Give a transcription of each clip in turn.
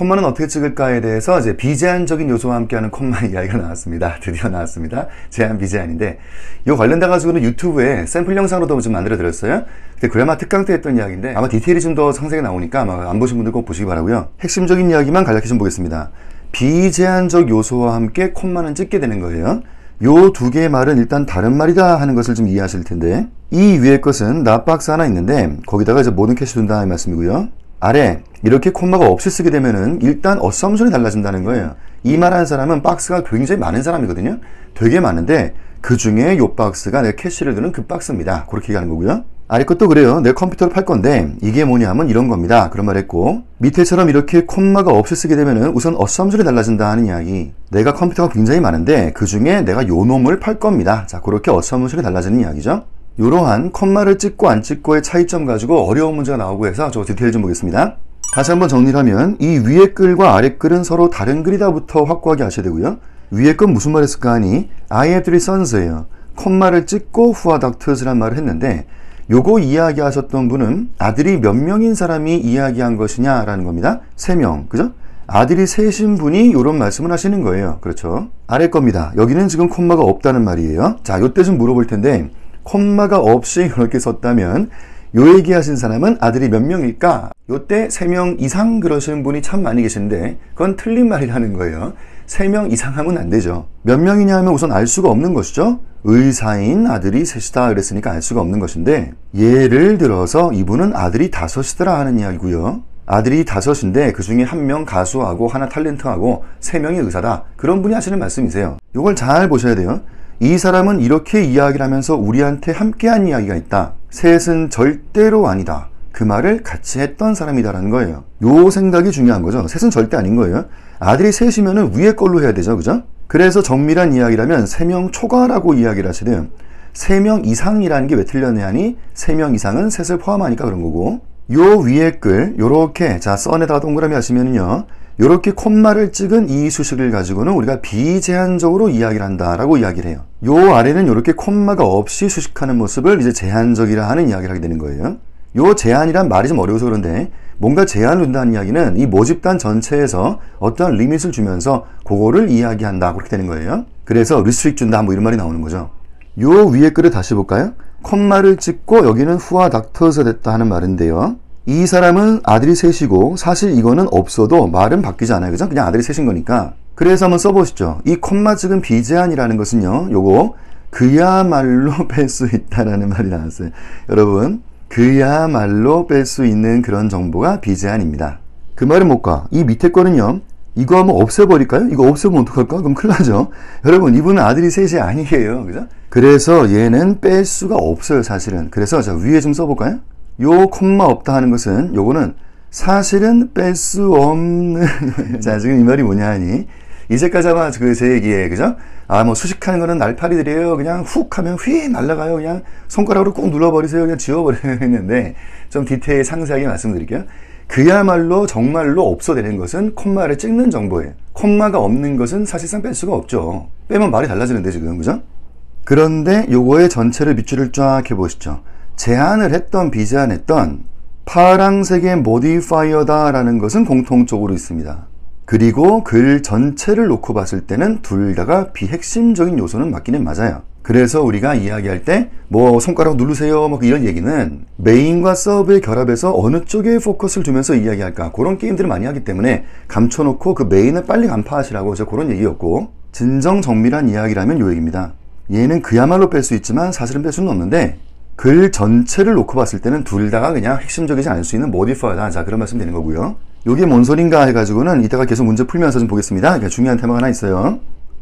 콤마는 어떻게 찍을까에 대해서 이제 비제한적인 요소와 함께하는 콤마 이야기가 나왔습니다. 드디어 나왔습니다. 제한 비제한인데 이거 관련돼 가지고는 유튜브에 샘플 영상으로도 좀 만들어 드렸어요. 근데 그래마 특강 때 했던 이야기인데 아마 디테일이 좀 더 상세하게 나오니까 아마 안 보신 분들 꼭 보시기 바라고요. 핵심적인 이야기만 간략히 좀 보겠습니다. 비제한적 요소와 함께 콤마는 찍게 되는 거예요. 요 두 개의 말은 일단 다른 말이다 하는 것을 좀 이해하실 텐데, 이 위에 것은 나 박스 하나 있는데 거기다가 이제 모든 캐시 둔다 이 말씀이고요. 아래 이렇게 콤마가 없이 쓰게 되면은 일단 어썸션이 달라진다는 거예요. 이 말하는 사람은 박스가 굉장히 많은 사람이거든요. 되게 많은데 그 중에 요 박스가 내 캐시를 두는 그 박스입니다. 그렇게 얘기하는 거고요. 아래 것도 그래요. 내 컴퓨터를 팔 건데 이게 뭐냐면 이런 겁니다. 그런 말 했고, 밑에처럼 이렇게 콤마가 없이 쓰게 되면은 우선 어썸션이 달라진다 하는 이야기. 내가 컴퓨터가 굉장히 많은데 그 중에 내가 요 놈을 팔 겁니다. 자, 그렇게 어썸션이 달라지는 이야기죠. 이러한 콤마를 찍고 안 찍고의 차이점 가지고 어려운 문제가 나오고 해서 저 디테일 좀 보겠습니다. 다시 한번 정리를 하면 이 위에 글과 아래 글은 서로 다른 글이다부터 확고하게 아셔야 되고요. 위에 건 무슨 말 했을까 하니 I have three sons예요. 콤마를 찍고 who are doctors란 말을 했는데, 요거 이야기하셨던 분은 아들이 몇 명인 사람이 이야기한 것이냐라는 겁니다. 3명, 그죠? 아들이 셋인 분이 이런 말씀을 하시는 거예요. 그렇죠? 아래 겁니다. 여기는 지금 콤마가 없다는 말이에요. 자, 요때 좀 물어볼 텐데, 콤마가 없이 이렇게 썼다면 요 얘기하신 사람은 아들이 몇 명일까? 요때 3명 이상 그러시는 분이 참 많이 계시는데 그건 틀린 말이라는 거예요. 3명 이상 하면 안 되죠. 몇 명이냐 하면 우선 알 수가 없는 것이죠. 의사인 아들이 셋이다 그랬으니까 알 수가 없는 것인데, 예를 들어서 이분은 아들이 5이더라 하는 이야기고요. 아들이 5인데 그 중에 1명 가수하고 하나 탤런트하고 3명이 의사다. 그런 분이 하시는 말씀이세요. 이걸 잘 보셔야 돼요. 이 사람은 이렇게 이야기를 하면서 우리한테 함께한 이야기가 있다. 셋은 절대로 아니다. 그 말을 같이 했던 사람이다라는 거예요. 요 생각이 중요한 거죠. 셋은 절대 아닌 거예요. 아들이 셋이면은 위에 걸로 해야 되죠. 그죠? 그래서 정밀한 이야기라면 3명 초과라고 이야기를 하시래요. 3명 이상이라는 게 왜 틀렸냐 하니 3명 이상은 셋을 포함하니까 그런 거고, 요 위에 글 요렇게 자 선에다가 동그라미 하시면은요, 요렇게 콤마를 찍은 이 수식을 가지고는 우리가 비제한적으로 이야기를 한다라고 이야기를 해요. 요 아래는 요렇게 콤마가 없이 수식하는 모습을 이제 제한적이라 하는 이야기를 하게 되는 거예요. 요 제한이란 말이 좀 어려워서 그런데, 뭔가 제한을 둔다는 이야기는 이 모집단 전체에서 어떤 리밋을 주면서 그거를 이야기한다 그렇게 되는 거예요. 그래서 restrict 준다 뭐 이런 말이 나오는 거죠. 요 위에 글을 다시 볼까요? 콤마를 찍고 여기는 who are doctors가 됐다 하는 말인데요. 이 사람은 아들이 셋이고 사실 이거는 없어도 말은 바뀌지 않아요. 그죠? 그냥 아들이 셋인 거니까. 그래서 한번 써보시죠. 이 콤마 찍은 비제한이라는 것은요, 요거 그야말로 뺄 수 있다라는 말이 나왔어요. 여러분, 그야말로 뺄 수 있는 그런 정보가 비제한입니다. 그 말은 뭘까? 이 밑에 거는요, 이거 한번 없애버릴까요? 이거 없애면 어떡할까? 그럼 큰일 나죠. 여러분, 이분은 아들이 셋이 아니에요. 그죠? 그래서 얘는 뺄 수가 없어요, 사실은. 그래서 자, 위에 좀 써볼까요? 요 콤마 없다 하는 것은 요거는 사실은 뺄 수 없는 자, 지금 이 말이 뭐냐 하니 이제까지 아마 그 제 얘기에, 그죠? 아, 뭐 수식하는 거는 날파리들이에요. 그냥 훅 하면 휘 날아가요. 그냥 손가락으로 꾹 눌러버리세요. 그냥 지워버려요. 했는데 좀 디테일 상세하게 말씀드릴게요. 그야말로 정말로 없어되는 것은 콤마를 찍는 정보예요. 콤마가 없는 것은 사실상 뺄 수가 없죠. 빼면 말이 달라지는데 지금, 그죠? 그런데 요거의 전체를 밑줄을 쫙 해보시죠. 제한을 했던 비제한했던 파랑색의 모디파이어다 라는 것은 공통적으로 있습니다. 그리고 글 전체를 놓고 봤을 때는 둘 다가 비핵심적인 요소는 맞기는 맞아요. 그래서 우리가 이야기할 때 뭐 손가락 누르세요 뭐 이런 얘기는 메인과 서브의 결합에서 어느 쪽에 포커스를 두면서 이야기할까, 그런 게임들을 많이 하기 때문에 감춰놓고 그 메인을 빨리 간파하시라고 저 그런 얘기였고, 진정 정밀한 이야기라면 요 얘기입니다. 얘는 그야말로 뺄 수 있지만 사실은 뺄 수는 없는데 글 전체를 놓고 봤을 때는 둘 다가 그냥 핵심적이지 않을 수 있는 모디파이어다. 자, 그런 말씀 되는 거고요. 요게 뭔 소린가 해가지고는 이따가 계속 문제 풀면서 좀 보겠습니다. 중요한 테마가 하나 있어요.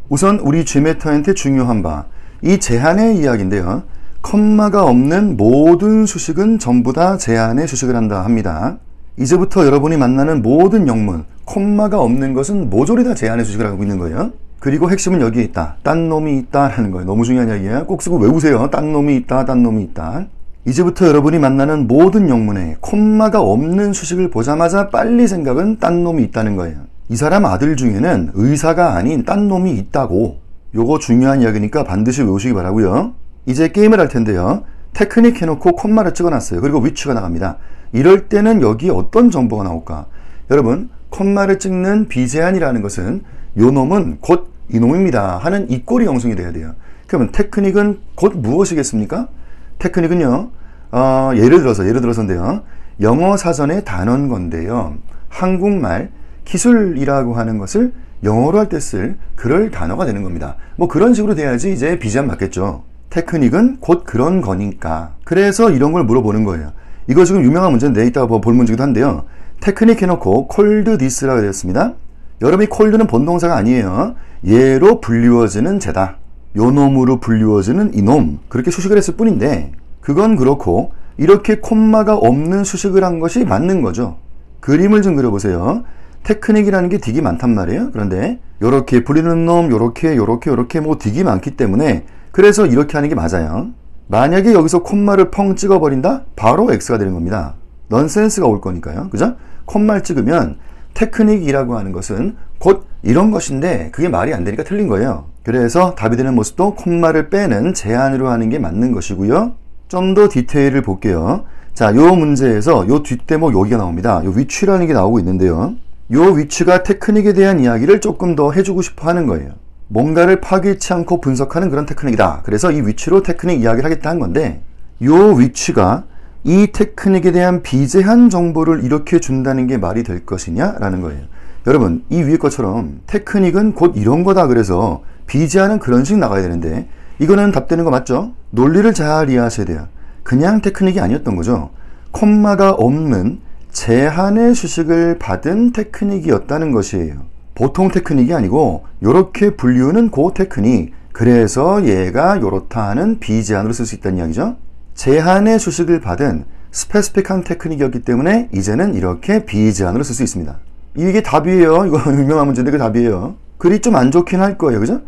우선 우리 G메터한테 중요한 바, 이 제한의 이야기인데요. 컴마가 없는 모든 수식은 전부 다 제한의 수식을 한다 합니다. 이제부터 여러분이 만나는 모든 영문, 콤마가 없는 것은 모조리 다 제한의 수식을 하고 있는 거예요. 그리고 핵심은 여기에 있다. 딴 놈이 있다라는 거예요. 너무 중요한 이야기예요. 꼭 쓰고 외우세요. 딴 놈이 있다, 딴 놈이 있다. 이제부터 여러분이 만나는 모든 영문에 콤마가 없는 수식을 보자마자 빨리 생각은 딴 놈이 있다는 거예요. 이 사람 아들 중에는 의사가 아닌 딴 놈이 있다고. 요거 중요한 이야기니까 반드시 외우시기 바라고요. 이제 게임을 할 텐데요. 테크닉 해놓고 콤마를 찍어놨어요. 그리고 위치가 나갑니다. 이럴 때는 여기에 어떤 정보가 나올까? 여러분, 콤마를 찍는 비제한이라는 것은 요 놈은 곧 이놈입니다 하는 이 꼴이 영성이 돼야 돼요. 그러면 테크닉은 곧 무엇이겠습니까? 테크닉은요, 예를 들어서인데요, 영어 사전의 단원건데요, 한국말 기술이라고 하는 것을 영어로 할 때 쓸 그럴 단어가 되는 겁니다. 뭐 그런 식으로 돼야지 이제 비제한 맞겠죠. 테크닉은 곧 그런 거니까. 그래서 이런 걸 물어보는 거예요. 이거 지금 유명한 문제인데 이따가 볼 문제기도 한데요. 테크닉 해놓고 콜드 디스라고 되었습니다. 여러분이 콜드는 본동사가 아니에요. 얘로 불리워지는 쟤다. 요 놈으로 불리워지는 이놈. 그렇게 수식을 했을 뿐인데 그건 그렇고 이렇게 콤마가 없는 수식을 한 것이 맞는 거죠. 그림을 좀 그려보세요. 테크닉이라는 게 딕이 많단 말이에요. 그런데 요렇게 불리는 놈, 요렇게 뭐 딕이 많기 때문에 그래서 이렇게 하는 게 맞아요. 만약에 여기서 콤마를 펑 찍어버린다? 바로 X가 되는 겁니다. 넌센스가 올 거니까요. 그죠? 콤마를 찍으면 테크닉이라고 하는 것은 곧 이런 것인데 그게 말이 안 되니까 틀린 거예요. 그래서 답이 되는 모습도 콤마를 빼는 제한으로 하는 게 맞는 것이고요. 좀 더 디테일을 볼게요. 자, 요 문제에서 요 뒷대목 여기가 나옵니다. 요 위치라는 게 나오고 있는데요. 요 위치가 테크닉에 대한 이야기를 조금 더 해주고 싶어 하는 거예요. 뭔가를 파기치 않고 분석하는 그런 테크닉이다. 그래서 이 위치로 테크닉 이야기를 하겠다 한 건데 요 위치가 이 테크닉에 대한 비제한 정보를 이렇게 준다는 게 말이 될 것이냐? 라는 거예요. 여러분, 이 위에 것처럼 테크닉은 곧 이런 거다 그래서 비제한은 그런 식 나가야 되는데 이거는 답되는 거 맞죠? 논리를 잘 이해하셔야 돼요. 그냥 테크닉이 아니었던 거죠. 콤마가 없는 제한의 수식을 받은 테크닉이었다는 것이에요. 보통 테크닉이 아니고 요렇게 분류는 그 테크닉. 그래서 얘가 요렇다 하는 비제한으로 쓸 수 있다는 이야기죠. 제한의 수식을 받은 스페시픽한 테크닉이었기 때문에 이제는 이렇게 비제한으로 쓸 수 있습니다. 이게 답이에요. 이거 유명한 문제인데 그 답이에요. 글이 좀 안 좋긴 할 거예요. 그죠?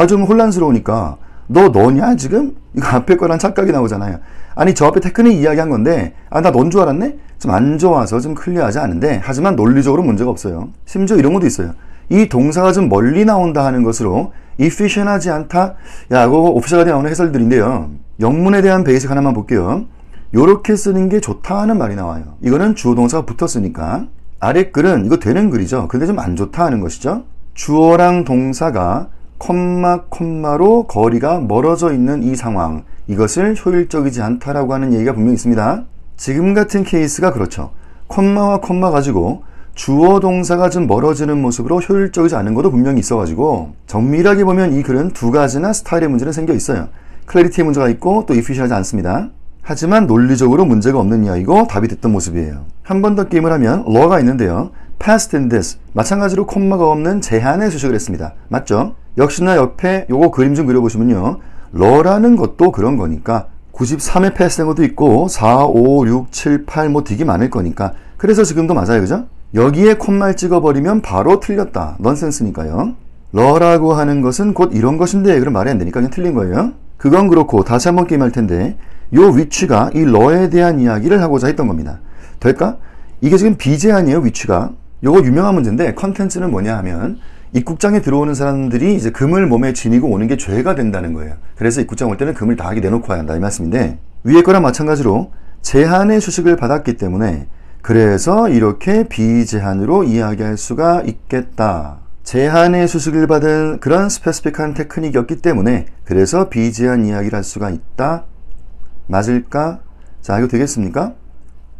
좀 혼란스러우니까 너냐 지금? 이거 앞에 거랑 착각이 나오잖아요. 아니 저 앞에 테크닉 이야기한 건데 나 넌 줄 알았네? 좀 안 좋아서 좀 클리어하지 않은데 하지만 논리적으로 문제가 없어요. 심지어 이런 것도 있어요. 이 동사가 좀 멀리 나온다 하는 것으로 efficient하지 않다? 야, 그거 오피셜하게 나오는 해설들인데요. 영문에 대한 베이직 하나만 볼게요. 요렇게 쓰는 게 좋다 하는 말이 나와요. 이거는 주어 동사가 붙었으니까. 아래 글은 이거 되는 글이죠. 근데 좀 안 좋다 하는 것이죠. 주어랑 동사가 콤마로 거리가 멀어져 있는 이 상황, 이것을 효율적이지 않다라고 하는 얘기가 분명히 있습니다. 지금 같은 케이스가 그렇죠. 콤마와 콤마 가지고 주어 동사가 좀 멀어지는 모습으로 효율적이지 않은 것도 분명히 있어가지고 정밀하게 보면 이 글은 두 가지나 스타일의 문제는 생겨 있어요. 클래리티의 문제가 있고 또 이피시하지 않습니다. 하지만 논리적으로 문제가 없는 이야기고 답이 됐던 모습이에요. 한 번 더 게임을 하면 law가 있는데요. past and this 마찬가지로 콤마가 없는 제한의 수식을 했습니다. 맞죠? 역시나 옆에 요거 그림 좀 그려보시면요. law라는 것도 그런 거니까 93에 패스된 것도 있고 4, 5, 6, 7, 8 뭐 되게 많을 거니까 그래서 지금도 맞아요. 그죠? 여기에 콤마를 찍어버리면 바로 틀렸다. 넌센스니까요. law라고 하는 것은 곧 이런 것인데 그럼 말이 안 되니까 그냥 틀린 거예요. 그건 그렇고 다시 한번 게임할 텐데 요 위치가 이 law에 대한 이야기를 하고자 했던 겁니다. 될까? 이게 지금 비제한이에요. 위치가. 요거 유명한 문제인데 컨텐츠는 뭐냐 하면 입국장에 들어오는 사람들이 이제 금을 몸에 지니고 오는 게 죄가 된다는 거예요. 그래서 입국장 올 때는 금을 다하게 내놓고 와야 한다 이 말씀인데 위에 거랑 마찬가지로 제한의 수식을 받았기 때문에 그래서 이렇게 비제한으로 이야기할 수가 있겠다. 제한의 수식을 받은 그런 스페시픽한 테크닉이었기 때문에 그래서 비제한 이야기를 할 수가 있다. 맞을까? 자, 이거 되겠습니까?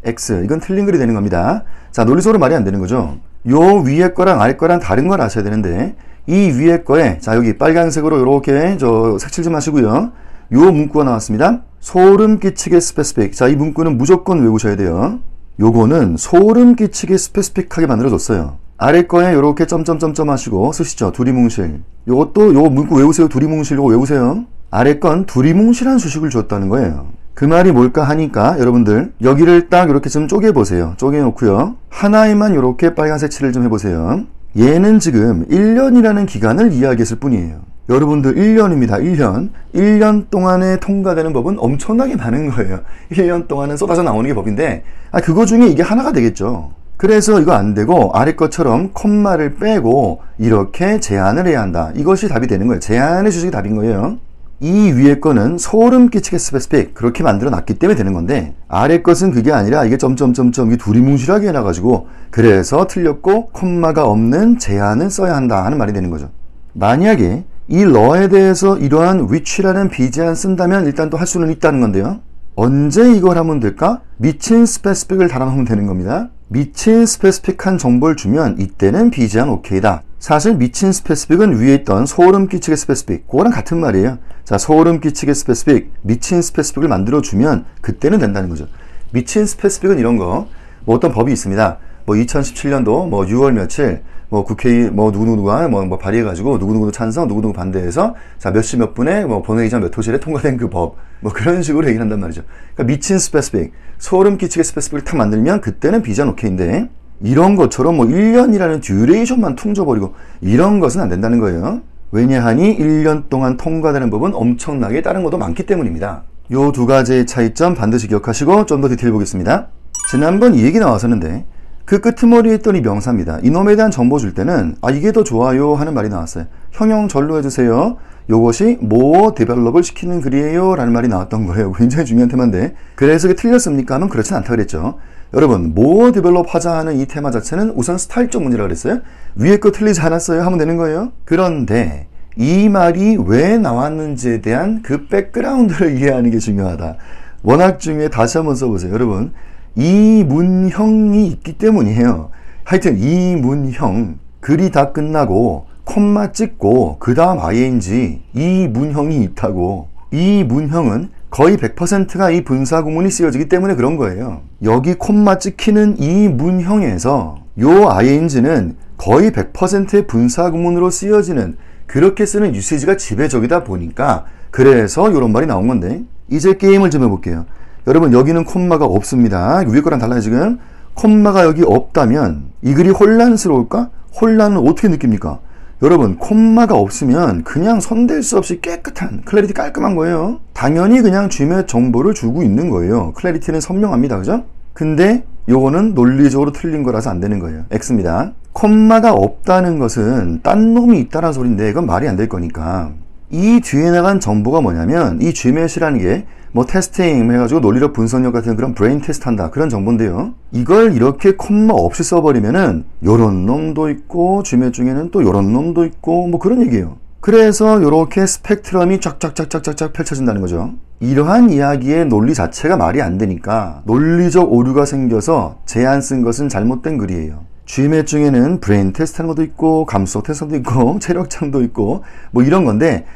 X. 이건 틀린 글이 되는 겁니다. 자, 논리적으로 말이 안 되는 거죠. 요 위에 거랑 아래 거랑 다른 걸 아셔야 되는데 이 위에 거에 자 여기 빨간색으로 이렇게 색칠 좀 하시고요. 요 문구가 나왔습니다. 소름 끼치게 스페시픽. 자, 이 문구는 무조건 외우셔야 돼요. 요거는 소름 끼치게 스페시픽하게 만들어줬어요. 아래 거에 요렇게 점점점점 하시고 쓰시죠. 두리뭉실. 요것도 요 문구 외우세요. 두리뭉실 요거 외우세요. 아래 건 두리뭉실한 수식을 줬다는 거예요. 그 말이 뭘까 하니까 여러분들 여기를 딱 이렇게 좀 쪼개보세요. 쪼개놓고요. 하나에만 이렇게 빨간색 칠을 좀 해보세요. 얘는 지금 1년이라는 기간을 이야기했을 뿐이에요. 여러분들 1년입니다. 1년. 1년 동안에 통과되는 법은 엄청나게 많은 거예요. 1년 동안은 쏟아져 나오는 게 법인데 그거 중에 이게 하나가 되겠죠. 그래서 이거 안 되고 아래 것처럼 콤마를 빼고 이렇게 제한을 해야 한다. 이것이 답이 되는 거예요. 제한의 수식이 답인 거예요. 이 위에 거는 소름 끼치게 스페시픽 그렇게 만들어 놨기 때문에 되는 건데 아래 것은 그게 아니라 이게 점점점점 이게 두리뭉실하게 해놔가지고 그래서 틀렸고 콤마가 없는 제한을 써야 한다 하는 말이 되는 거죠. 만약에 이 러에 대해서 이러한 which라는 비제한 쓴다면 일단 또 할 수는 있다는 건데요. 언제 이걸 하면 될까? 미친 스페시픽을 달아놓으면 되는 겁니다. 미친 스페시픽한 정보를 주면 이때는 비제한 오케이다. 사실 미친 스페시픽은 위에 있던 소름 끼치게 스페시픽 그거랑 같은 말이에요. 자, 소름 끼치게 스페시픽, 미친 스페시픽을 만들어주면 그때는 된다는 거죠. 미친 스페시픽은 이런 거, 뭐 어떤 법이 있습니다. 뭐 2017년도 뭐 6월 며칠 뭐 국회의 뭐 누구누구가 뭐 발의해가지고 누구누구 찬성, 누구누구 반대해서 자, 몇 시 몇 분에 뭐 본회의장 몇 호실에 통과된 그 법, 뭐 그런 식으로 얘기를 한단 말이죠. 그러니까 미친 스페시픽, 소름 끼치게 스페시픽을 탁 만들면 그때는 비제한 오케이인데 이런 것처럼 뭐 1년이라는 듀레이션만 퉁져버리고 이런 것은 안 된다는 거예요. 왜냐하니 1년 동안 통과되는 법은 엄청나게 다른 것도 많기 때문입니다. 요 두 가지의 차이점 반드시 기억하시고 좀 더 디테일 보겠습니다. 지난번 이 얘기 나왔었는데 그 끄트머리에 있던 이 명사입니다. 이놈에 대한 정보 줄 때는 아 이게 더 좋아요 하는 말이 나왔어요. 형용 절로 해주세요. 요것이 more develop을 시키는 글이에요 라는 말이 나왔던 거예요. 굉장히 중요한 테마인데 그래서 이게 틀렸습니까? 하면 그렇진 않다 그랬죠. 여러분 more develop 하자 하는 이 테마 자체는 우선 스타일적 문제라고 그랬어요. 위에 거 틀리지 않았어요 하면 되는 거예요. 그런데 이 말이 왜 나왔는지에 대한 그 백그라운드를 이해하는 게 중요하다. 원학 중에 다시 한번 써보세요. 여러분 이 문형이 있기 때문이에요. 하여튼 이 문형 글이 다 끝나고 콤마 찍고 그 다음 ing 이 문형이 있다고. 이 문형은 거의 100%가 이 분사 구문이 쓰여지기 때문에 그런 거예요. 여기 콤마 찍히는 이 문형에서 요 ing는 거의 100%의 분사 구문으로 쓰여지는 그렇게 쓰는 유세지가 지배적이다 보니까 그래서 이런 말이 나온 건데 이제 게임을 좀 해볼게요. 여러분 여기는 콤마가 없습니다. 위에 거랑 달라요 지금. 콤마가 여기 없다면 이 글이 혼란스러울까? 혼란은 어떻게 느낍니까? 여러분 콤마가 없으면 그냥 손댈 수 없이 깨끗한 클래리티 깔끔한 거예요. 당연히 그냥 쥐맷 정보를 주고 있는 거예요. 클래리티는 선명합니다. 그죠? 근데 요거는 논리적으로 틀린 거라서 안 되는 거예요. X입니다. 콤마가 없다는 것은 딴 놈이 있다는 소린데 이건 말이 안 될 거니까 이 뒤에 나간 정보가 뭐냐면 이 쥐맷이라는 게 뭐 테스팅 해가지고 논리력 분석력 같은 그런 브레인 테스트 한다 그런 정보인데요. 이걸 이렇게 콤마 없이 써버리면은 요런 놈도 있고 쥐맷 중에는 또 요런 놈도 있고 뭐 그런 얘기예요. 그래서 요렇게 스펙트럼이 쫙쫙쫙쫙쫙 펼쳐진다는 거죠. 이러한 이야기의 논리 자체가 말이 안 되니까 논리적 오류가 생겨서 제안 쓴 것은 잘못된 글이에요. 쥐맷 중에는 브레인 테스트 하는 것도 있고 감수성 테스트도 있고 체력장도 있고 뭐 이런 건데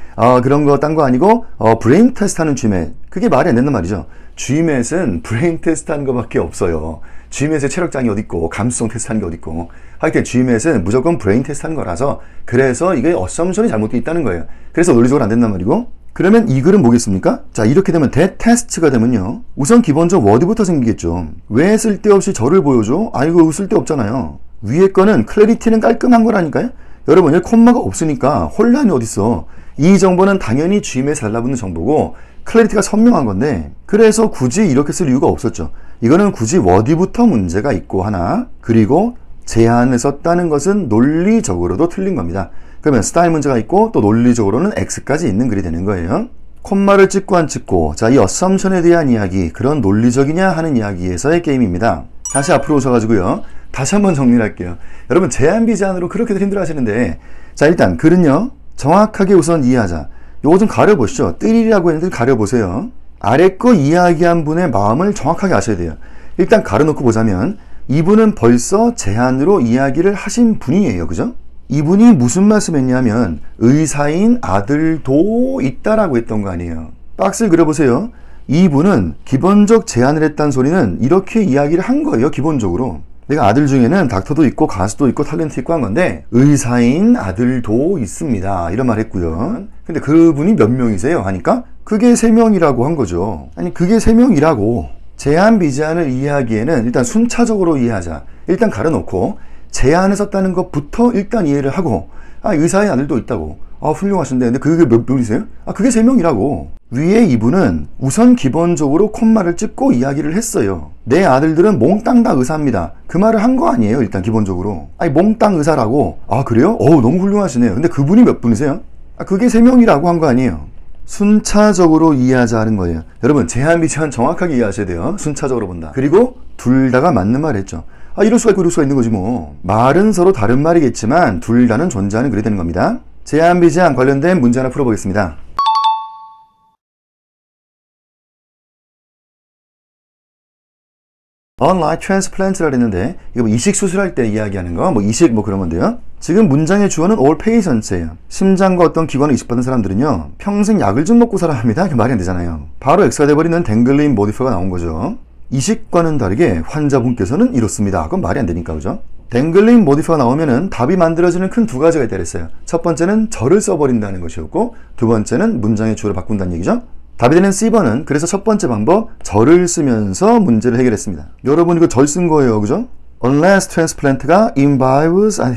그런 거 딴 거 아니고 브레인 테스트 하는 쥐맷 그게 말이 안 된단 말이죠. 쥐맷은 브레인 테스트 하는 거밖에 없어요. 쥐맷의 체력장이 어디 있고 감수성 테스트 하는 게 어디 있고 하여튼 쥐맷은 무조건 브레인 테스트 하는 거라서 그래서 이게 어썸션이 잘못되어 있다는 거예요. 그래서 논리적으로 안 된단 말이고 그러면 이 글은 뭐겠습니까? 자 이렇게 되면 대테스트가 되면요 우선 기본적 워드부터 생기겠죠. 왜 쓸데없이 저를 보여줘? 이거 쓸데없잖아요. 위에 거는 클래리티는 깔끔한 거라니까요. 여러분 여기 콤마가 없으니까 혼란이 어딨어. 이 정보는 당연히 쥐맷에 달라붙는 정보고 클래리티가 선명한 건데 그래서 굳이 이렇게 쓸 이유가 없었죠. 이거는 굳이 워디부터 문제가 있고 하나 그리고 제한을 썼다는 것은 논리적으로도 틀린 겁니다. 그러면 스타일 문제가 있고 또 논리적으로는 X까지 있는 글이 되는 거예요. 콤마를 찍고 안 찍고 자 이 어썸션에 대한 이야기 그런 논리적이냐 하는 이야기에서의 게임입니다. 다시 앞으로 오셔가지고요. 다시 한번 정리를 할게요. 여러분 제한 비제한으로 그렇게들 힘들어 하시는데 자 일단 글은요. 정확하게 우선 이해하자. 요거 좀 가려보시죠. 뜰이라고 했는데 가려보세요. 아래 거 이야기한 분의 마음을 정확하게 아셔야 돼요. 일단 가려놓고 보자면 이분은 벌써 제한으로 이야기를 하신 분이에요. 그죠? 이분이 무슨 말씀했냐면 의사인 아들도 있다라고 했던 거 아니에요. 박스를 그려보세요. 이분은 기본적 제안을 했다는 소리는 이렇게 이야기를 한 거예요. 기본적으로. 내가 아들 중에는 닥터도 있고 가수도 있고 탤런트 있고 한 건데 의사인 아들도 있습니다. 이런 말 했고요. 근데 그분이 몇 명이세요? 하니까 그게 3명이라고 한 거죠. 아니 그게 3명이라고. 제한 비제한을 이해하기에는 일단 순차적으로 이해하자. 일단 가려놓고 제한을 썼다는 것부터 일단 이해를 하고 의사의 아들도 있다고. 훌륭하신데 근데 그게 몇 명이세요? 그게 3명이라고. 위에 이분은 우선 기본적으로 콤마를 찍고 이야기를 했어요. 내 아들들은 몽땅 다 의사입니다. 그 말을 한 거 아니에요. 일단 기본적으로. 몽땅 의사라고. 그래요? 너무 훌륭하시네요. 근데 그분이 몇 분이세요? 그게 3명이라고 한 거 아니에요. 순차적으로 이해하자는 거예요. 여러분, 제한 비제한 정확하게 이해하셔야 돼요. 순차적으로 본다. 그리고 둘 다가 맞는 말 했죠. 아, 이럴 수가 있고 이럴 수가 있는 거지 뭐. 말은 서로 다른 말이겠지만 둘 다는 존재하는 글이 되는 겁니다. 제한 비제한 관련된 문제 하나 풀어보겠습니다. Unlike transplant라 그랬는데 이거 뭐 이식 수술할 때 이야기하는 거, 뭐 이식 뭐 그런 건데요. 지금 문장의 주어는 all patients예요. 심장과 어떤 기관을 이식받은 사람들은요 평생 약을 좀 먹고 살아야 합니다. 말이 안 되잖아요. 바로 X가 돼버리는 댕글린 모디파이어가 나온 거죠. 이식과는 다르게 환자분께서는 이렇습니다. 그건 말이 안 되니까, 그죠? 댕글린 모디파이어가 나오면은 답이 만들어지는 큰 두 가지가 있다 그랬어요. 첫 번째는 절을 써버린다는 것이었고, 두 번째는 문장의 주어를 바꾼다는 얘기죠. 답이 되는 C번은 그래서 첫 번째 방법 절을 쓰면서 문제를 해결했습니다. 여러분 이거 절 쓴 거예요, 그죠? Unless transplant가 involves, 아니,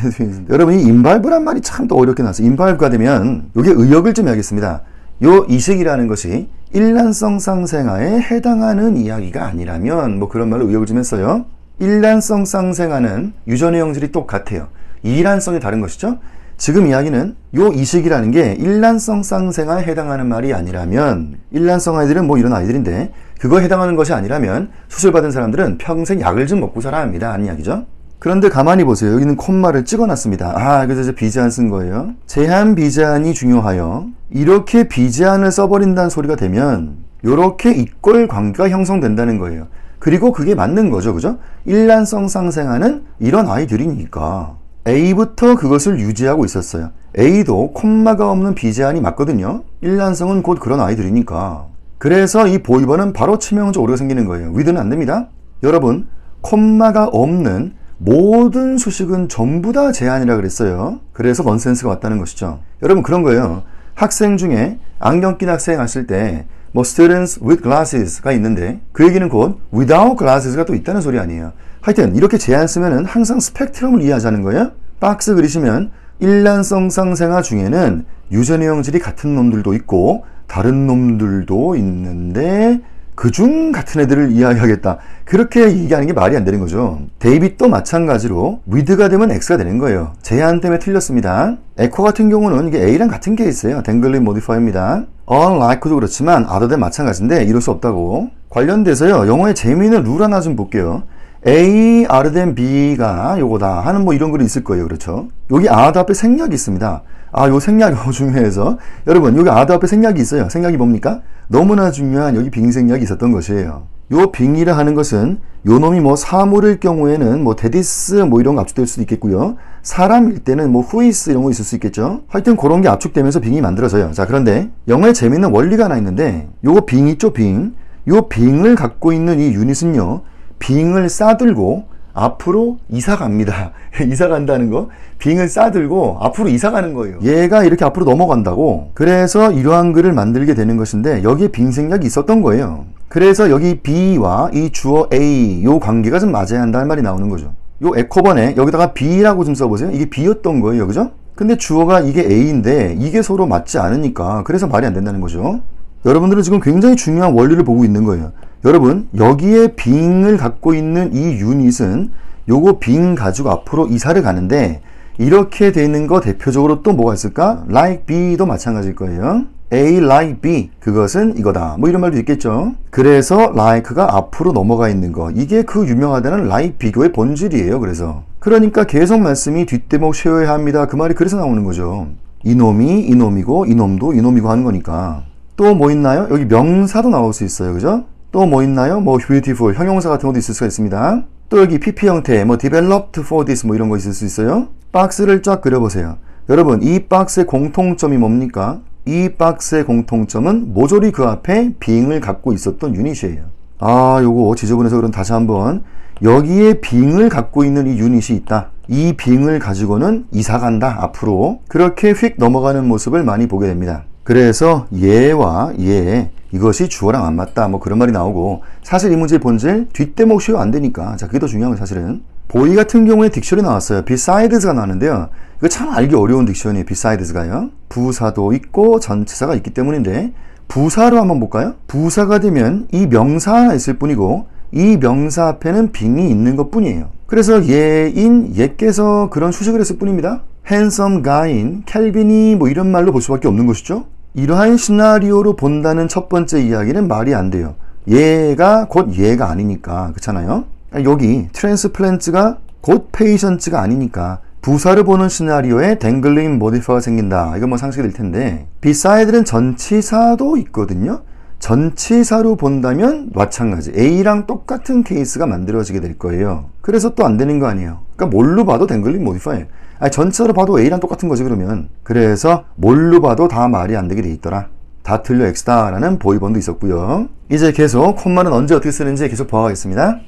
여러분 이 involve란 말이 참 또 어렵게 나왔어요. involve가 되면 이게 의역을 좀 해야겠습니다. 요 이식이라는 것이 일란성 쌍생아에 해당하는 이야기가 아니라면 뭐 그런 말로 의역을 좀 했어요. 일란성 쌍생아는 유전의 형질이 똑같아요. 이란성이 다른 것이죠. 지금 이야기는 요 이식이라는 게 일란성 쌍생아에 해당하는 말이 아니라면, 일란성 아이들은 뭐 이런 아이들인데 그거에 해당하는 것이 아니라면 수술받은 사람들은 평생 약을 좀 먹고 살아야 합니다 하는 이야기죠. 그런데 가만히 보세요. 여기는 콤마를 찍어놨습니다. 아, 그래서 이제 비제한 쓴 거예요. 제한 비제한이 중요하여 이렇게 비제한을 써버린다는 소리가 되면 요렇게 이꼴 관계가 형성된다는 거예요. 그리고 그게 맞는 거죠, 그죠? 일란성 쌍생아는 이런 아이들이니까 A부터 그것을 유지하고 있었어요. A도 콤마가 없는 비제한이 맞거든요. 일란성은 곧 그런 아이들이니까. 그래서 이 보이번은 바로 치명적 오류가 생기는 거예요. with는 안 됩니다. 여러분, 콤마가 없는 모든 수식은 전부 다 제한이라 그랬어요. 그래서 넌센스가 왔다는 것이죠. 여러분 그런 거예요. 학생 중에 안경 낀 학생 하실 때 뭐 students with glasses가 있는데 그 얘기는 곧 without glasses가 또 있다는 소리 아니에요. 하여튼 이렇게 제한 쓰면은 항상 스펙트럼을 이해하자는 거예요. 박스 그리시면 일란성 쌍생아 중에는 유전의 형질이 같은 놈들도 있고 다른 놈들도 있는데 그중 같은 애들을 이해하겠다. 그렇게 얘기하는 게 말이 안 되는 거죠. 데이빗도 마찬가지로 with가 되면 X가 되는 거예요. 제한 때문에 틀렸습니다. 에코 같은 경우는 이게 A랑 같은 케이스예요. 댕글린 모디파이어입니다. unlike도 그렇지만 other than 마찬가지인데 이럴 수 없다고. 관련돼서요. 영어의 재미있는 룰 하나 좀 볼게요. A, other than B가 요거다 하는 뭐 이런 글이 있을 거예요. 그렇죠? 여기 other 앞에 생략이 있습니다. 아, 요 생략이 중요해서 여러분 여기 other 앞에 생략이 있어요. 생략이 뭡니까? 너무나 중요한 여기 빙생략이 있었던 것이에요. 요 빙이라 하는 것은 요 놈이 뭐 사물일 경우에는 뭐 데디스 뭐 이런 거 압축될 수도 있겠고요. 사람일 때는 뭐 후이스 이런 거 있을 수 있겠죠. 하여튼 그런 게 압축되면서 빙이 만들어져요. 자, 그런데 영어에 재밌는 원리가 하나 있는데 요거 빙 있죠, 빙. 요 빙을 갖고 있는 이 유닛은요. 빙을 싸들고 앞으로 이사 갑니다. 이사 간다는 거. 빙을 싸들고 앞으로 이사 가는 거예요. 얘가 이렇게 앞으로 넘어간다고. 그래서 이러한 글을 만들게 되는 것인데 여기에 빙 생략이 있었던 거예요. 그래서 여기 B와 이 주어 A 요 관계가 좀 맞아야 한다는 말이 나오는 거죠. 요 에코번에 여기다가 B라고 좀 써보세요. 이게 B였던 거예요, 그죠? 근데 주어가 이게 A인데 이게 서로 맞지 않으니까 그래서 말이 안 된다는 거죠. 여러분들은 지금 굉장히 중요한 원리를 보고 있는 거예요. 여러분 여기에 빙을 갖고 있는 이 유닛은 요거 빙 가지고 앞으로 이사를 가는데 이렇게 돼 있는 거 대표적으로 또 뭐가 있을까? like B도 마찬가지일 거예요. A like B 그것은 이거다 뭐 이런 말도 있겠죠. 그래서 like가 앞으로 넘어가 있는 거 이게 그 유명하다는 like 비교의 본질이에요. 그래서 그러니까 계속 말씀이 뒷대목 쉬어야 합니다. 그 말이 그래서 나오는 거죠. 이놈이 이놈이고 이놈도 이놈이고 하는 거니까. 또 뭐 있나요? 여기 명사도 나올 수 있어요. 그죠? 또 뭐 있나요? 뭐 beautiful 형용사 같은 것도 있을 수가 있습니다. 또 여기 PP 형태 뭐 developed for this 뭐 이런 거 있을 수 있어요. 박스를 쫙 그려보세요. 여러분 이 박스의 공통점이 뭡니까? 이 박스의 공통점은 모조리 그 앞에 빙을 갖고 있었던 유닛이에요. 아, 요거 지저분해서 그럼 다시 한번 여기에 빙을 갖고 있는 이 유닛이 있다. 이 빙을 가지고는 이사 간다. 앞으로 그렇게 휙 넘어가는 모습을 많이 보게 됩니다. 그래서 얘와 얘 이것이 주어랑 안 맞다 뭐 그런 말이 나오고 사실 이 문제의 본질 뒷대목 쉬어 안 되니까 자 그게 더 중요한 거 사실은 보이 같은 경우에 딕션이 나왔어요. besides가 나왔는데요. 이거 참 알기 어려운 딕션이에요. besides가요. 부사도 있고 전치사가 있기 때문인데 부사로 한번 볼까요? 부사가 되면 이 명사 하나 있을 뿐이고 이 명사 앞에는 빙이 있는 것 뿐이에요. 그래서 얘인 얘께서 그런 수식을 했을 뿐입니다. handsome guy인 켈빈이 뭐 이런 말로 볼 수밖에 없는 것이죠. 이러한 시나리오로 본다는 첫 번째 이야기는 말이 안 돼요. 얘가 곧 얘가 아니니까. 그렇잖아요. 여기 트랜스플랜트가 곧 페이션트가 아니니까 부사를 보는 시나리오에 댕글링 모디파가 생긴다. 이건 뭐 상식이 될 텐데, beside는 전치사도 있거든요. 전치사로 본다면 마찬가지 A랑 똑같은 케이스가 만들어지게 될 거예요. 그래서 또 안 되는 거 아니에요. 그러니까 뭘로 봐도 댕글링 모디파이. 아니 전치사로 봐도 A랑 똑같은 거지 그러면. 그래서 뭘로 봐도 다 말이 안 되게 돼 있더라. 다 틀려 X다 라는 보이번도 있었고요. 이제 계속 콤마는 언제 어떻게 쓰는지 계속 봐가겠습니다.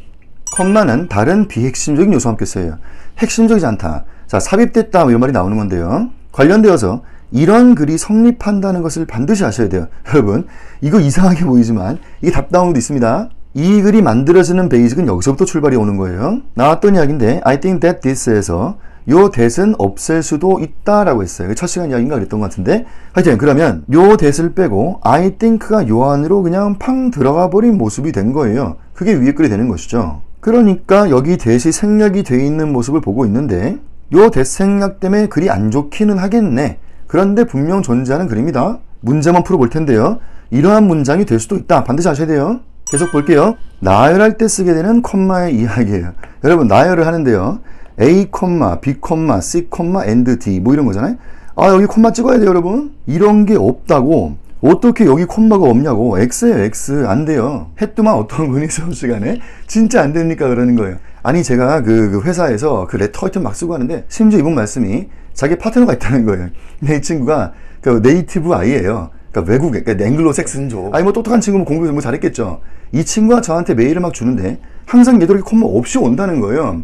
콤마는 다른 비핵심적인 요소와 함께 써요. 핵심적이지 않다. 자, 삽입됐다 이런 말이 나오는 건데요. 관련되어서 이런 글이 성립한다는 것을 반드시 아셔야 돼요. 여러분, 이거 이상하게 보이지만 이게 답다운도 있습니다. 이 글이 만들어지는 베이직은 여기서부터 출발이 오는 거예요. 나왔던 이야기인데 I think that this에서 요 that은 없앨 수도 있다라고 했어요. 첫 시간 이야기인가 그랬던 것 같은데, 하여튼 그러면 요 that을 빼고 I think가 요 안으로 그냥 팡 들어가 버린 모습이 된 거예요. 그게 위에 글이 되는 것이죠. 그러니까 여기 that이 생략이 돼 있는 모습을 보고 있는데, 요 that 생략 때문에 글이 안 좋기는 하겠네. 그런데 분명 존재하는 글입니다. 문제만 풀어볼 텐데요. 이러한 문장이 될 수도 있다. 반드시 아셔야 돼요. 계속 볼게요. 나열할 때 쓰게 되는 콤마의 이야기예요. 여러분, 나열을 하는데요. A, B, C, and D 뭐 이런 거잖아요. 아, 여기 콤마 찍어야 돼요, 여러분. 이런 게 없다고. 어떻게 여기 콤마가 없냐고. X예요, X. 안 돼요. 했더만 어떤 분이 수업 시간에 진짜 안 됩니까? 그러는 거예요. 아니, 제가 그 회사에서 그 레터 아이템 막 쓰고 하는데, 심지어 이분 말씀이 자기 파트너가 있다는 거예요. 근데 이 친구가 그 네이티브 아이예요. 그러니까 외국에, 그러니까 앵글로색슨족. 아니, 뭐 똑똑한 친구면 공부 뭐 잘했겠죠. 이 친구가 저한테 메일을 막 주는데 항상 얘들이 콤마 없이 온다는 거예요.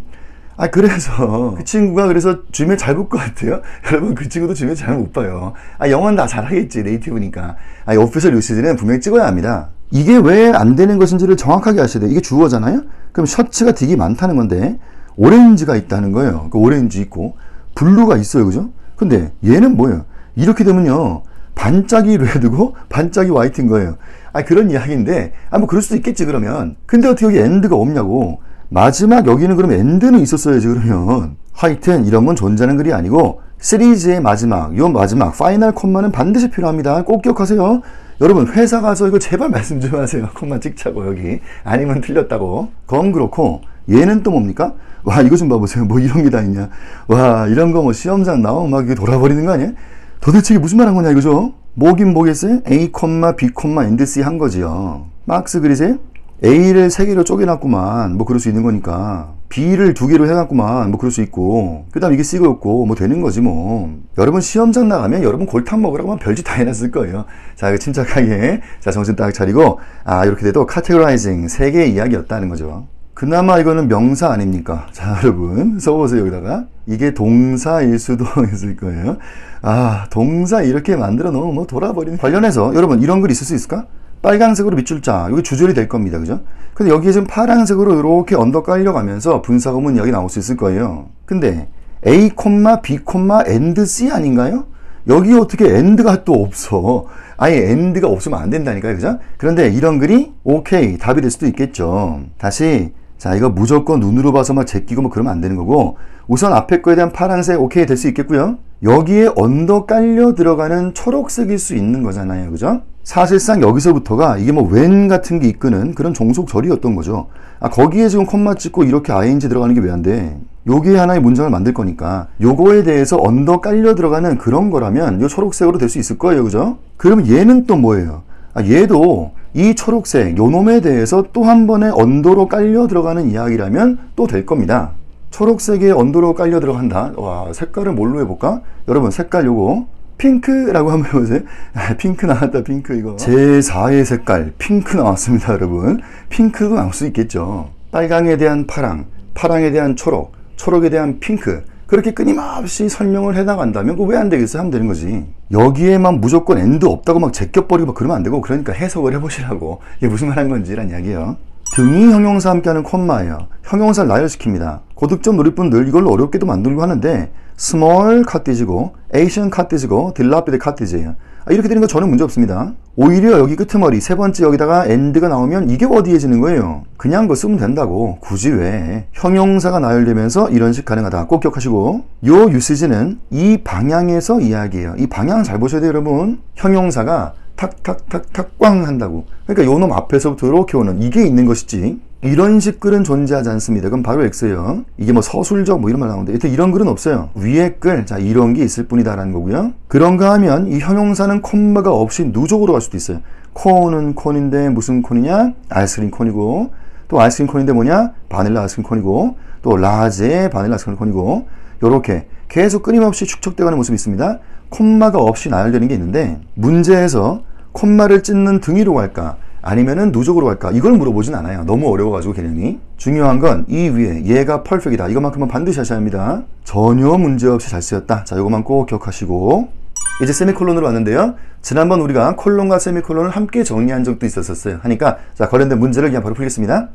아, 그래서 그 친구가 그래서 주면 잘 볼 것 같아요. 여러분, 그 친구도 주면 잘 못 봐요. 아, 영어는 다 잘하겠지, 네이티브니까. 아, 오피셜 유시지는 분명히 찍어야 합니다. 이게 왜 안 되는 것인지를 정확하게 아셔야 돼요. 이게 주어잖아요. 그럼 셔츠가 되게 많다는 건데 오렌지가 있다는 거예요. 그 오렌지 있고 블루가 있어요, 그죠? 근데 얘는 뭐예요? 이렇게 되면요, 반짝이 레드고 반짝이 화이트인 거예요. 아, 그런 이야기인데, 아, 뭐 그럴 수도 있겠지 그러면. 근데 어떻게 여기 엔드가 없냐고. 마지막 여기는 그럼 엔드는 있었어야지 그러면. 하여튼 이런 건 존재하는 글이 아니고 시리즈의 마지막, 요 마지막 파이널 콤마는 반드시 필요합니다. 꼭 기억하세요. 여러분, 회사 가서 이거 제발 말씀 좀 하세요. 콤마 찍자고 여기. 아니면 틀렸다고. 그건 그렇고, 얘는 또 뭡니까? 와, 이거 좀 봐보세요. 뭐 이런 게 다 있냐. 와, 이런 거 뭐 시험장 나오면 막 이게 돌아버리는 거 아니야? 도대체 이게 무슨 말 한 거냐 이거죠? 뭐긴 뭐겠어요? A, B, and C 한 거지요. 막스 그리세요? A를 3개로 쪼개놨구만. 뭐 그럴 수 있는 거니까. B를 2개로 해놨구만. 뭐 그럴 수 있고. 그 다음 이게 C였고. 뭐 되는 거지 뭐. 여러분 시험장 나가면 여러분 골탕 먹으라고 하면 별짓 다 해놨을 거예요. 자, 이거 침착하게. 자, 정신 딱 차리고. 아, 이렇게 돼도 카테고라이징 3개의 이야기였다는 거죠. 그나마 이거는 명사 아닙니까? 자, 여러분 써보세요. 여기다가 이게 동사일 수도 있을 거예요. 아, 동사 이렇게 만들어 놓으면 뭐 돌아버리는. 관련해서 여러분 이런 글 있을 수 있을까? 빨간색으로 밑줄 자. 여기 주절이 될 겁니다. 그죠? 근데 여기에 지금 파란색으로 이렇게 언더 깔려가면서 분사구문 이야기 나올 수 있을 거예요. 근데 A, B, and C 아닌가요? 여기 어떻게 and가 또 없어. 아예 and가 없으면 안 된다니까요. 그죠? 그런데 이런 글이 오케이 답이 될 수도 있겠죠. 다시, 자, 이거 무조건 눈으로 봐서 막 제끼고 뭐 그러면 안 되는 거고, 우선 앞에 거에 대한 파란색 오케이 될 수 있겠고요. 여기에 언더 깔려 들어가는 초록색일 수 있는 거잖아요. 그죠? 사실상 여기서부터가 이게 뭐 when 같은 게 이끄는 그런 종속절이었던 거죠. 아, 거기에 지금 콤마 찍고 이렇게 ing 들어가는 게 왜 안 돼? 요게 하나의 문장을 만들 거니까 요거에 대해서 언더 깔려 들어가는 그런 거라면 요 초록색으로 될 수 있을 거예요. 그죠? 그러면 얘는 또 뭐예요? 아, 얘도 이 초록색 요 놈에 대해서 또 한 번의 언더로 깔려 들어가는 이야기라면 또 될 겁니다. 초록색에 언더로 깔려 들어간다. 와, 색깔을 뭘로 해볼까? 여러분 색깔 요거 핑크라고 한번 해보세요. 아, 핑크 나왔다. 핑크 이거 제4의 색깔 핑크 나왔습니다. 여러분 핑크도 나올 수 있겠죠. 빨강에 대한 파랑, 파랑에 대한 초록, 초록에 대한 핑크, 그렇게 끊임없이 설명을 해나간다면 그거 왜 안 되겠어요? 하면 되는 거지. 여기에만 무조건 엔드 없다고 막 제껴버리고 막 그러면 안 되고, 그러니까 해석을 해보시라고. 이게 무슨 말 한 건지란 이야기예요. 등이 형용사 함께하는 콤마예요. 형용사를 나열시킵니다. 고득점 누리꾼들 이걸로 어렵게도 만들고 하는데 small cottage고 Asian cottage고 dilapidated cottage예요. 이렇게 되는 거 전혀 문제 없습니다. 오히려 여기 끄트머리 세 번째 여기다가 and가 나오면 이게 어디해지는 거예요. 그냥 그거 쓰면 된다고. 굳이 왜. 형용사가 나열되면서 이런 식 가능하다. 꼭 기억하시고 요 유시지는 이 방향에서 이야기해요. 이 방향 잘 보셔야 돼요 여러분. 형용사가 탁탁탁탁 꽝 한다고. 그러니까 요 놈 앞에서부터 이렇게 오는 이게 있는 것이지 이런 식 글은 존재하지 않습니다. 그럼 바로 X예요. 이게 뭐 서술적 뭐 이런 말 나오는데 일단 이런 글은 없어요. 위에 글, 자 이런 게 있을 뿐이다 라는 거고요. 그런가 하면 이 형용사는 콤마가 없이 누적으로 갈 수도 있어요. 콘은 콘인데 무슨 콘이냐? 아이스크림 콘이고 또 아이스크림 콘인데 뭐냐? 바닐라 아이스크림 콘이고 또 라제 바닐라 아이스크림 콘이고 요렇게 계속 끊임없이 축적되어가는 모습이 있습니다. 콤마가 없이 나열되는 게 있는데 문제에서 콤마를 찢는 등위로 갈까? 아니면은 누적으로 갈까? 이걸 물어보진 않아요. 너무 어려워가지고 개념이. 중요한 건 이 위에 얘가 퍼펙이다. 이것만큼은 반드시 하셔야 합니다. 전혀 문제없이 잘 쓰였다. 자, 이것만 꼭 기억하시고 이제 세미콜론으로 왔는데요. 지난번 우리가 콜론과 세미콜론을 함께 정리한 적도 있었어요. 하니까 자 관련된 문제를 그냥 바로 풀겠습니다.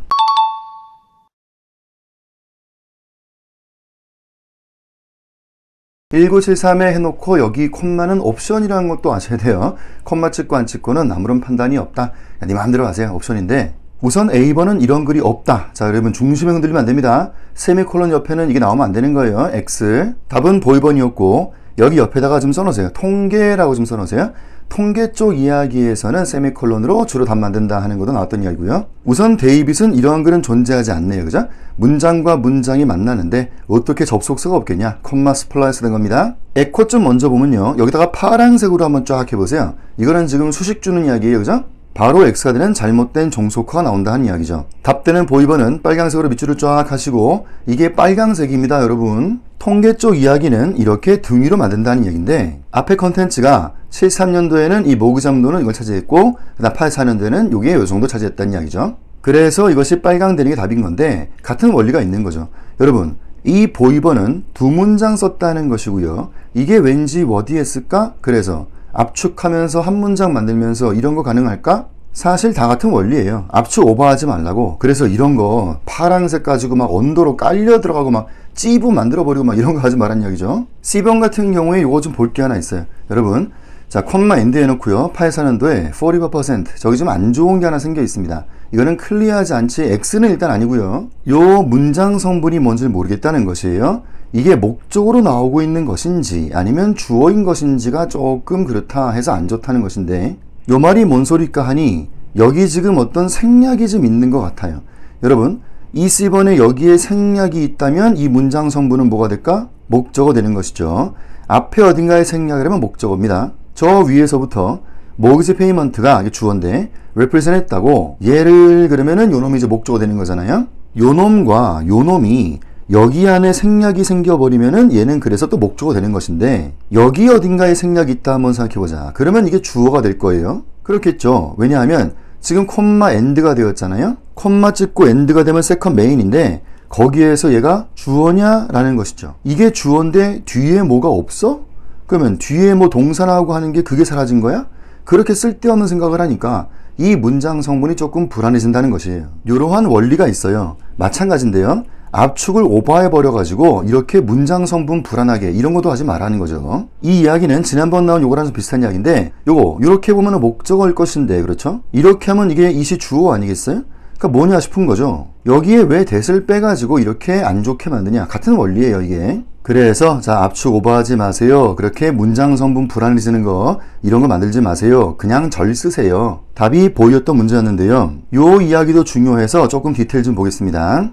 1973에 해놓고 여기 콤마는 옵션이라는 것도 아셔야 돼요. 콤마 찍고 안 찍고는 아무런 판단이 없다. 네 마음대로 하세요. 옵션인데 우선 A번은 이런 글이 없다. 자 여러분 중심에 흔들리면 안 됩니다. 세미콜론 옆에는 이게 나오면 안 되는 거예요. X. 답은 보이번이었고 여기 옆에다가 좀 써놓으세요. 통계라고 좀 써놓으세요. 통계 쪽 이야기에서는 세미콜론으로 주로 답 만든다 하는 것도 나왔던 이야기고요. 우선 데이빗은 이러한 글은 존재하지 않네요. 그죠? 문장과 문장이 만나는데 어떻게 접속사가 없겠냐? 콤마 스플라이스 된 겁니다. 에코 좀 먼저 보면요. 여기다가 파란색으로 한번 쫙 해보세요. 이거는 지금 수식 주는 이야기예요. 그죠? 바로 X가 되는 잘못된 종속어가 나온다 하는 이야기죠. 답되는 보이번은 빨간색으로 밑줄을 쫙 하시고 이게 빨간색입니다. 여러분. 통계 쪽 이야기는 이렇게 등위로 만든다는 얘기인데 앞에 컨텐츠가 73년도에는 이 모기잠도는 이걸 차지했고 그다음 84년도에는 이게 요 정도 차지했다는 이야기죠. 그래서 이것이 빨강되는 게 답인 건데 같은 원리가 있는 거죠. 여러분 이 보이번은 두 문장 썼다는 것이고요. 이게 왠지 어디에 쓸까? 그래서 압축하면서 한 문장 만들면서 이런 거 가능할까? 사실 다 같은 원리예요. 압축 오버하지 말라고. 그래서 이런 거 파란색 가지고 막 언더로 깔려 들어가고 막 찌부 만들어버리고 막 이런 거 하지 말라는 이야기죠. C번 같은 경우에 이거 좀 볼 게 하나 있어요. 여러분 자 콤마 엔드 해놓고요. 84년도에 44% 저기 좀 안 좋은 게 하나 생겨 있습니다. 이거는 클리어하지 않지 X는 일단 아니고요. 요 문장 성분이 뭔지 모르겠다는 것이에요. 이게 목적으로 나오고 있는 것인지 아니면 주어인 것인지가 조금 그렇다 해서 안 좋다는 것인데 요 말이 뭔 소리일까 하니 여기 지금 어떤 생략이 좀 있는 것 같아요. 여러분 이 C번에 여기에 생략이 있다면 이 문장 성분은 뭐가 될까? 목적어 되는 것이죠. 앞에 어딘가에 생략을 하면 목적어입니다. 저 위에서부터 모기지 페이먼트가 주어인데 represent 했다고 얘를 그러면은 요 놈이 이제 목적어 되는 거잖아요. 요 놈과 요 놈이 여기 안에 생략이 생겨버리면은 얘는 그래서 또 목적어 되는 것인데 여기 어딘가에 생략이 있다 한번 생각해보자. 그러면 이게 주어가 될 거예요. 그렇겠죠. 왜냐하면 지금 콤마 엔드가 되었잖아요. 콤마 찍고 엔드가 되면 세컨 메인인데 거기에서 얘가 주어냐? 라는 것이죠. 이게 주어인데 뒤에 뭐가 없어? 그러면 뒤에 뭐 동사 나오고 하는 게 그게 사라진 거야? 그렇게 쓸데없는 생각을 하니까 이 문장 성분이 조금 불안해진다는 것이에요. 이러한 원리가 있어요. 마찬가지인데요. 압축을 오버해버려가지고 이렇게 문장 성분 불안하게 이런 것도 하지 말라는 거죠. 이 이야기는 지난번 나온 요거랑 좀 비슷한 이야기인데 요거 이렇게 보면 목적어일 것인데 그렇죠? 이렇게 하면 이게 이시 주어 아니겠어요? 그러니까 뭐냐 싶은 거죠. 여기에 왜 that을 빼가지고 이렇게 안 좋게 만드냐 같은 원리예요 이게. 그래서 자 압축 오버하지 마세요. 그렇게 문장 성분 불안해지는 거 이런 거 만들지 마세요. 그냥 절 쓰세요. 답이 보였던 문제였는데요. 요 이야기도 중요해서 조금 디테일 좀 보겠습니다.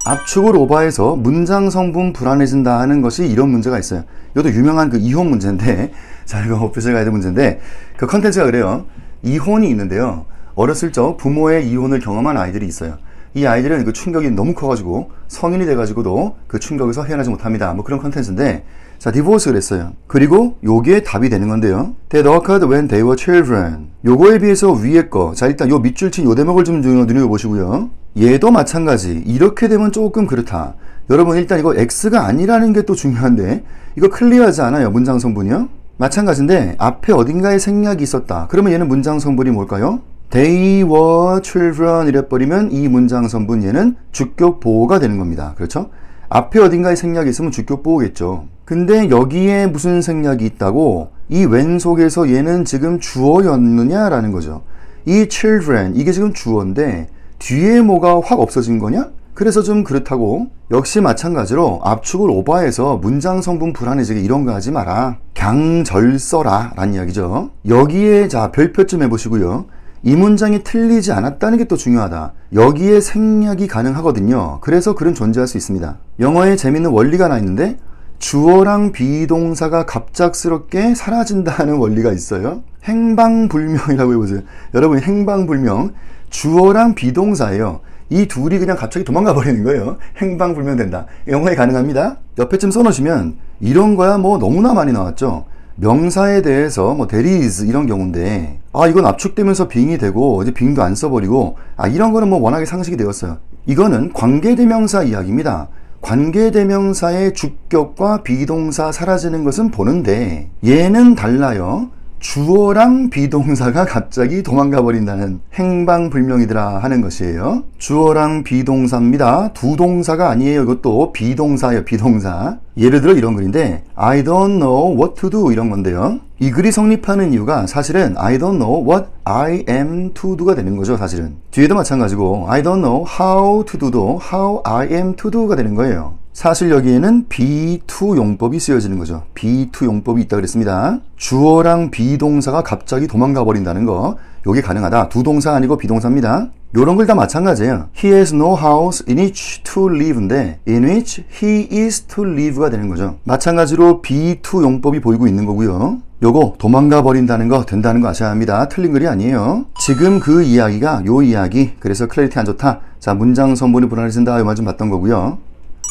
압축을 오버해서 문장 성분 불안해진다 하는 것이 이런 문제가 있어요. 이것도 유명한 그 이혼 문제인데 자 이거 오피셜 가이드 문제인데 그 컨텐츠가 그래요. 이혼이 있는데요. 어렸을 적 부모의 이혼을 경험한 아이들이 있어요. 이 아이들은 그 충격이 너무 커가지고 성인이 돼가지고도 그 충격에서 헤어나지 못합니다. 뭐 그런 컨텐츠인데 자 디보스를 했어요. 그리고 요게 답이 되는 건데요. That occurred when they were children. 요거에 비해서 위에 거. 자 일단 요 밑줄 친 요 대목을 좀 눈여보시고요. 얘도 마찬가지. 이렇게 되면 조금 그렇다. 여러분 일단 이거 X가 아니라는 게 또 중요한데 이거 클리어하지 않아요. 문장 성분이요. 마찬가지인데 앞에 어딘가에 생략이 있었다. 그러면 얘는 문장 성분이 뭘까요? They were children 이래버리면 이 문장 선분 얘는 주격 보호가 되는 겁니다. 그렇죠? 앞에 어딘가에 생략이 있으면 주격 보호겠죠. 근데 여기에 무슨 생략이 있다고 이 when 속에서 얘는 지금 주어였느냐라는 거죠. 이 children 이게 지금 주어인데 뒤에 뭐가 확 없어진 거냐? 그래서 좀 그렇다고. 역시 마찬가지로 압축을 오버해서 문장 성분 불안해지게 이런 거 하지 마라. 강절 써라 라는 이야기죠. 여기에 자 별표 좀 해보시고요. 이 문장이 틀리지 않았다는 게 또 중요하다. 여기에 생략이 가능하거든요. 그래서 글은 존재할 수 있습니다. 영어에 재밌는 원리가 하나 있는데 주어랑 비동사가 갑작스럽게 사라진다는 원리가 있어요. 행방불명이라고 해보세요. 여러분 행방불명 주어랑 비동사예요. 이 둘이 그냥 갑자기 도망가 버리는 거예요. 행방불명 된다. 영어에 가능합니다. 옆에 좀 써놓으시면 이런 거야 뭐 너무나 많이 나왔죠. 명사에 대해서 뭐 there is 이런 경우인데 이건 압축되면서 빙이 되고 이제 빙도 안 써버리고 이런 거는 뭐 워낙에 상식이 되었어요. 이거는 관계대명사 이야기입니다. 관계대명사의 주격과 비동사 사라지는 것은 보는데 얘는 달라요. 주어랑 비동사가 갑자기 도망가 버린다는 행방불명이더라 하는 것이에요. 주어랑 비동사입니다. 두 동사가 아니에요. 이것도 비동사예요. 비동사. 예를 들어 이런 글인데 I don't know what to do 이런 건데요. 이 글이 성립하는 이유가 사실은 I don't know what I am to do가 되는 거죠. 사실은 뒤에도 마찬가지고 I don't know how to do도 how I am to do가 되는 거예요. 사실 여기에는 be2 용법이 쓰여지는 거죠. be2 용법이 있다 그랬습니다. 주어랑 비동사가 갑자기 도망가 버린다는 거 요게 가능하다. 두 동사 아니고 비동사입니다. 요런 글 다 마찬가지예요. He has no house in which to live인데 in which he is to live가 되는 거죠. 마찬가지로 be2 용법이 보이고 있는 거고요. 요거 도망가 버린다는 거 된다는 거 아셔야 합니다. 틀린 글이 아니에요. 지금 그 이야기가 요 이야기 그래서 클래리티 안 좋다. 자 문장 선분이 불안해진다 요 말 좀 봤던 거고요.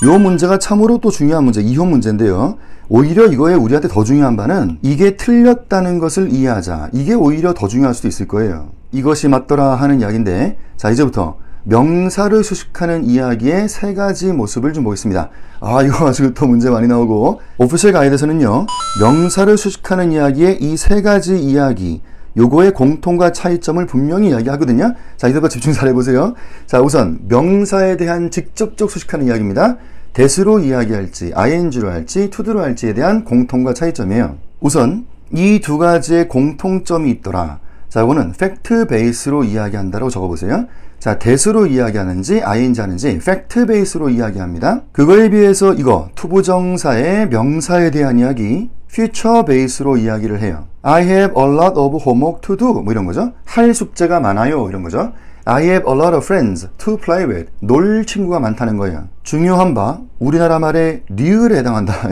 요 문제가 참으로 또 중요한 문제 2호 문제인데요. 오히려 이거에 우리한테 더 중요한 바는 이게 틀렸다는 것을 이해하자. 이게 오히려 더 중요할 수도 있을 거예요. 이것이 맞더라 하는 이야기인데 자 이제부터 명사를 수식하는 이야기의 세 가지 모습을 좀 보겠습니다. 이거 가지고 또 문제 많이 나오고 오피셜 가이드에서는요. 명사를 수식하는 이야기의 이 세 가지 이야기 요거의 공통과 차이점을 분명히 이야기하거든요. 자, 이제부터 집중 잘 해보세요. 자, 우선 명사에 대한 직접적 수식하는 이야기입니다. that으로 이야기할지, ing로 할지, to로 할지에 대한 공통과 차이점이에요. 우선 이 두 가지의 공통점이 있더라. 자, 이거는 팩트 베이스로 이야기한다라고 적어보세요. 자, that으로 이야기하는지, ing 하는지 팩트 베이스로 이야기합니다. 그거에 비해서 이거 투부정사의 명사에 대한 이야기 future base로 이야기를 해요. I have a lot of homework to do 뭐 이런 거죠. 할 숙제가 많아요 이런 거죠. I have a lot of friends to play with 놀 친구가 많다는 거예요. 중요한 바 우리나라 말에 리을에 해당한다.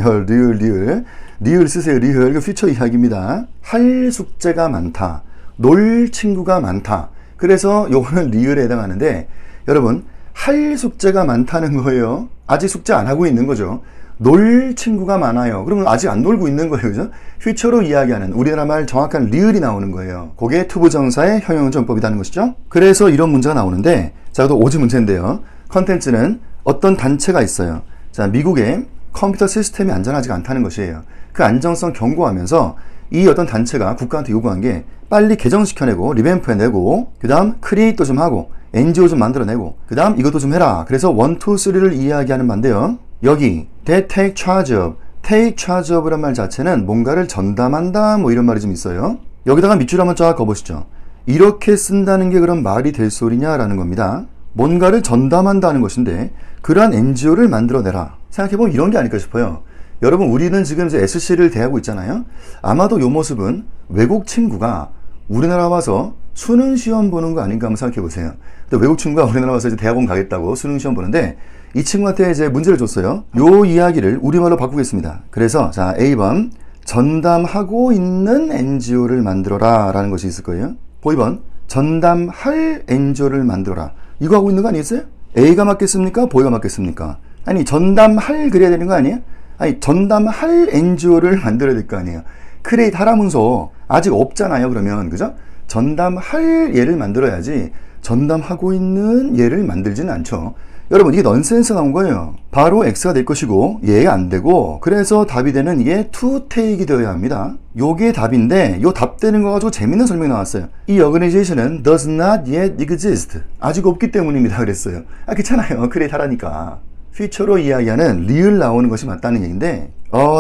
리을 쓰세요. 리을 이거 future 이야기입니다. 할 숙제가 많다. 놀 친구가 많다. 그래서 요거는 리을에 해당하는데 여러분 할 숙제가 많다는 거예요. 아직 숙제 안 하고 있는 거죠. 놀 친구가 많아요. 그러면 아직 안 놀고 있는 거예요. 그죠? 퓨처로 이야기하는 우리나라 말 정확한 리을이 나오는 거예요. 그게 투부정사의 형용전법이라는 것이죠. 그래서 이런 문제가 나오는데 자, 또 오지 문제인데요. 컨텐츠는 어떤 단체가 있어요. 자, 미국의 컴퓨터 시스템이 안전하지가 않다는 것이에요. 그 안정성 경고하면서 이 어떤 단체가 국가한테 요구한 게 빨리 개정시켜내고 리뱀프해내고 그 다음 크리에이터 좀 하고 NGO 좀 만들어내고 그 다음 이것도 좀 해라. 그래서 1, 2, 3를 이야기하는 바인데요. 여기 they take charge of, take charge of란 말 자체는 뭔가를 전담한다 뭐 이런 말이 좀 있어요. 여기다가 밑줄 한번 쫙 그어보시죠. 이렇게 쓴다는 게 그럼 말이 될 소리냐라는 겁니다. 뭔가를 전담한다는 것인데 그러한 NGO를 만들어내라. 생각해보면 이런 게 아닐까 싶어요. 여러분 우리는 지금 이제 SC를 대하고 있잖아요. 아마도 이 모습은 외국 친구가 우리나라 와서 수능 시험 보는 거 아닌가 한번 생각해 보세요. 외국 친구가 우리나라 와서 이제 대학원 가겠다고 수능 시험 보는데 이 친구한테 이제 문제를 줬어요. 요 이야기를 우리말로 바꾸겠습니다. 그래서 자 A번 전담하고 있는 NGO를 만들어라 라는 것이 있을 거예요. B번 전담할 NGO를 만들어라. 이거 하고 있는 거 아니겠어요? A가 맞겠습니까? B가 맞겠습니까? 아니 전담할 그래야 되는 거 아니에요? 아니 전담할 NGO를 만들어야 될 거 아니에요. 크리에이트 하라면서 아직 없잖아요. 그러면 그죠? 전담할 얘를 만들어야지 전담하고 있는 얘를 만들지는 않죠. 여러분, 이게 넌센스 나온 거예요. 바로 X가 될 것이고 얘가 안 되고, 그래서 답이 되는 이게 to take이 되어야 합니다. 요게 답인데, 요 답 되는 거 가지고 재밌는 설명이 나왔어요. 이 organization은 does not yet exist. 아직 없기 때문입니다. 그랬어요. 괜찮아요. 그래, 잘하니까. 퓨처로 이야기하는 리을 나오는 것이 맞다는 얘기인데,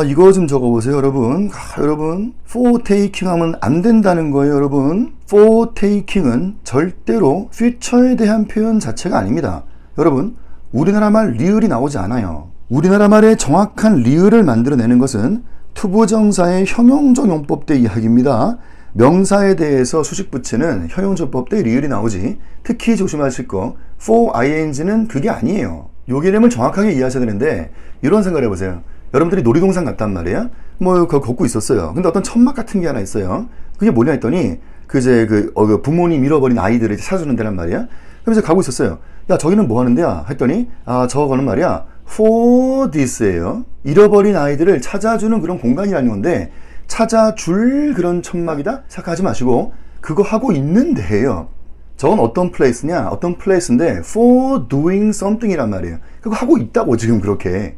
이거 좀 적어보세요, 여러분. 여러분, for taking 하면 안 된다는 거예요, 여러분. for taking은 절대로 퓨처에 대한 표현 자체가 아닙니다. 여러분, 우리나라 말 리을이 나오지 않아요. 우리나라 말의 정확한 리을을 만들어내는 것은 투부정사의 형용적 용법 때 이야기입니다. 명사에 대해서 수식 붙이는 형용조법 때 리을이 나오지. 특히 조심하실 거, for ing는 그게 아니에요. 요 개념을 정확하게 이해하셔야 되는데, 이런 생각을 해보세요. 여러분들이 놀이동산 갔단 말이에요. 그거 걷고 있었어요. 근데 어떤 천막 같은 게 하나 있어요. 그게 뭐냐 했더니, 부모님 잃어버린 아이들을 찾아주는 데란 말이야. 그래서 가고 있었어요. 야, 저기는 뭐 하는 데야? 했더니, 저거는 말이야, for this예요. 잃어버린 아이들을 찾아주는 그런 공간이라는 건데, 찾아줄 그런 천막이다? 생각하지 마시고, 그거 하고 있는 데예요. 저건 어떤 플레이스냐? 어떤 플레이스인데 for doing something이란 말이에요. 그거 하고 있다고 지금 그렇게.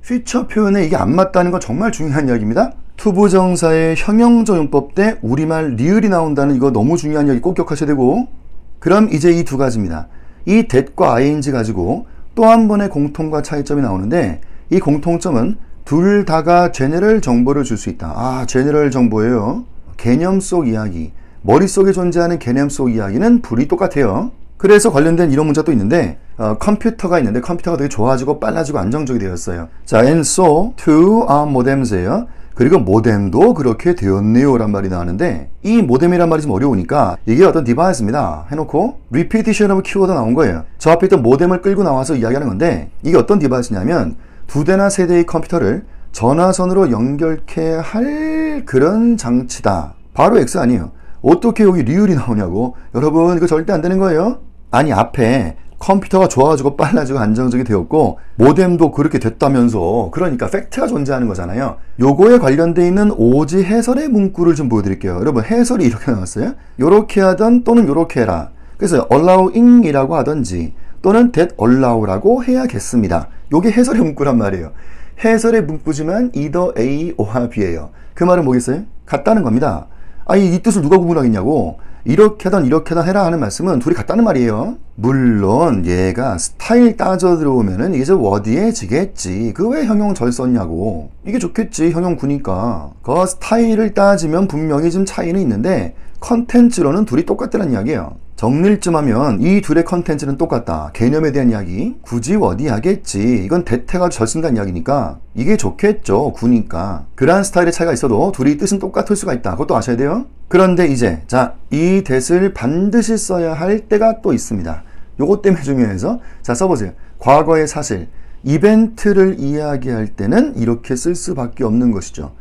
퓨처 표현에 이게 안 맞다는 건 정말 중요한 이야기입니다. 투부정사의 형용적 용법 때 우리말 리을이 나온다는 이거 너무 중요한 이야기 꼭 기억하셔야 되고, 그럼 이제 이 두 가지입니다. 이 that과 ing 가지고 또 한 번의 공통과 차이점이 나오는데, 이 공통점은 둘 다가 제너럴 정보를 줄 수 있다. 제너럴 정보예요. 개념 속 이야기. 머릿속에 존재하는 개념 속 이야기는 불이 똑같아요. 그래서 관련된 이런 문제도 있는데, 컴퓨터가 있는데 컴퓨터가 되게 좋아지고 빨라지고 안정적이 되었어요. 자, and so to our modems예요. 그리고 모뎀도 그렇게 되었네요 란 말이 나왔는데, 이 모뎀이란 말이 좀 어려우니까 이게 어떤 디바이스입니다 해놓고 repetition of 키워드 나온 거예요. 저 앞에 있던 모뎀을 끌고 나와서 이야기하는 건데, 이게 어떤 디바이스냐면 두 대나 세 대의 컴퓨터를 전화선으로 연결케 할 그런 장치다. 바로 X 아니에요. 어떻게 여기 리을이 나오냐고. 여러분, 이거 절대 안 되는 거예요. 아니, 앞에 컴퓨터가 좋아지고 빨라지고 안정적이 되었고 모뎀도 그렇게 됐다면서, 그러니까 팩트가 존재하는 거잖아요. 요거에 관련되어 있는 오지 해설의 문구를 좀 보여드릴게요. 여러분, 해설이 이렇게 나왔어요. 요렇게 하던 또는 요렇게 해라. 그래서 allowing이라고 하던지 또는 that allow라고 해야겠습니다. 요게 해설의 문구란 말이에요. 해설의 문구지만 either A or B예요. 그 말은 뭐겠어요? 같다는 겁니다. 이 뜻을 누가 구분하겠냐고. 이렇게 하던 해라 하는 말씀은 둘이 같다는 말이에요. 물론 얘가 스타일 따져 들어오면은 이게 좀 워디해지겠지. 그 왜 형용 절 썼냐고. 이게 좋겠지, 형용 구니까. 그 스타일을 따지면 분명히 좀 차이는 있는데 컨텐츠로는 둘이 똑같다는 이야기예요. 정리를 좀 하면 이 둘의 컨텐츠는 똑같다. 개념에 대한 이야기. 굳이 워디하겠지. 이건 대태가 절 쓴다는 이야기니까 이게 좋겠죠, 구니까. 그러한 스타일의 차이가 있어도 둘이 뜻은 똑같을 수가 있다. 그것도 아셔야 돼요. 그런데 이제 이 that을 반드시 써야 할 때가 또 있습니다. 요것 때문에 중요해서 써보세요. 과거의 사실, 이벤트를 이야기할 때는 이렇게 쓸 수밖에 없는 것이죠.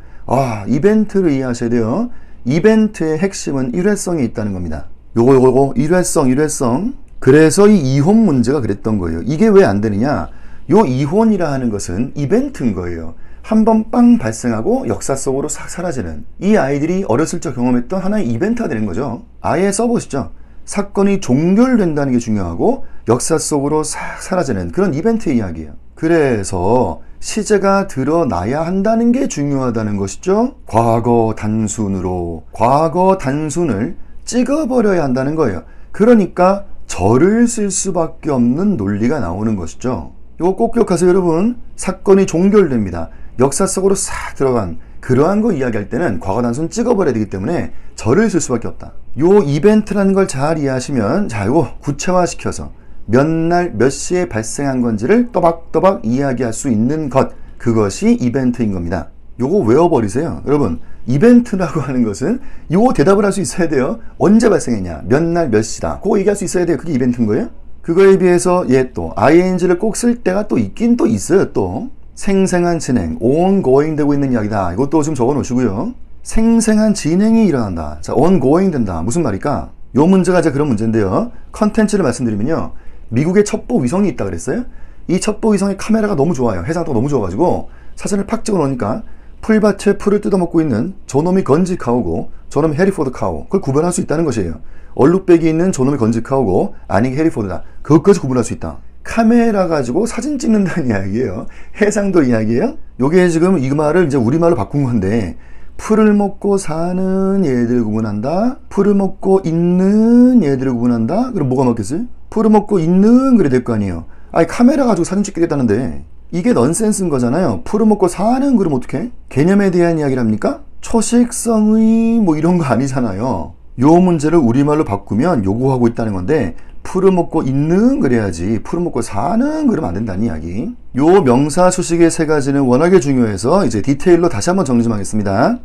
이벤트를 이해하셔야 돼요. 이벤트의 핵심은 일회성이 있다는 겁니다. 요거 일회성. 그래서 이 이혼 문제가 그랬던 거예요. 이게 왜 안 되느냐? 요 이혼이라 하는 것은 이벤트인 거예요. 한번 빵 발생하고 역사 속으로 싹 사라지는, 이 아이들이 어렸을 적 경험했던 하나의 이벤트가 되는 거죠. 아예 써보시죠. 사건이 종결된다는 게 중요하고 역사 속으로 싹 사라지는 그런 이벤트의 이야기예요. 그래서 시제가 드러나야 한다는 게 중요하다는 것이죠. 과거 단순으로, 과거 단순을 찍어버려야 한다는 거예요. 그러니까 절을 쓸 수밖에 없는 논리가 나오는 것이죠. 이거 꼭 기억하세요, 여러분. 사건이 종결됩니다. 역사 속으로 싹 들어간 그러한 거 이야기할 때는 과거 단순 찍어버려야 되기 때문에 절을 쓸 수밖에 없다. 요 이벤트라는 걸 잘 이해하시면, 이거 구체화시켜서 몇 날 몇 시에 발생한 건지를 또박또박 이야기할 수 있는 것, 그것이 이벤트인 겁니다. 요거 외워버리세요. 여러분, 이벤트라고 하는 것은 요거 대답을 할 수 있어야 돼요. 언제 발생했냐, 몇 날 몇 시다, 그거 얘기할 수 있어야 돼요. 그게 이벤트인 거예요. 그거에 비해서 또 ing를 꼭 쓸 때가 또 있긴 또 있어요. 또 생생한 진행, ongoing 되고 있는 이야기다. 이것도 좀 적어 놓으시고요. 생생한 진행이 일어난다. ongoing 된다. 무슨 말일까? 요 문제가 이제 그런 문제인데요. 컨텐츠를 말씀드리면요, 미국에 첩보 위성이 있다 그랬어요. 이 첩보 위성의 카메라가 너무 좋아요. 해상도가 너무 좋아가지고 사진을 팍 찍어 놓으니까 풀밭에 풀을 뜯어먹고 있는 저놈이 건지 카우고 저놈이 해리포드 카우, 그걸 구분할 수 있다는 것이에요. 얼룩배기 있는 저놈이 건지 카우고 아니 해리포드다, 그것까지 구분할 수 있다. 카메라 가지고 사진 찍는다는 이야기예요. 해상도 이야기예요. 요게 지금 이 말을 이제 우리말로 바꾼 건데, 풀을 먹고 사는 얘들을 구분한다, 풀을 먹고 있는 얘들을 구분한다. 그럼 뭐가 맞겠어요? 풀을 먹고 있는 그래 될 거 아니에요. 아니 카메라 가지고 사진 찍겠다는데 이게 넌센스인 거잖아요. 풀을 먹고 사는 그럼 어떡해? 개념에 대한 이야기랍니까? 초식성의 뭐 이런 거 아니잖아요. 요 문제를 우리말로 바꾸면 요구하고 있다는 건데, 풀을 먹고 있는 그래야지 풀을 먹고 사는 그러면 안 된다는 이야기. 요 명사 수식의 세 가지는 워낙에 중요해서 이제 디테일로 다시 한번 정리 좀 하겠습니다.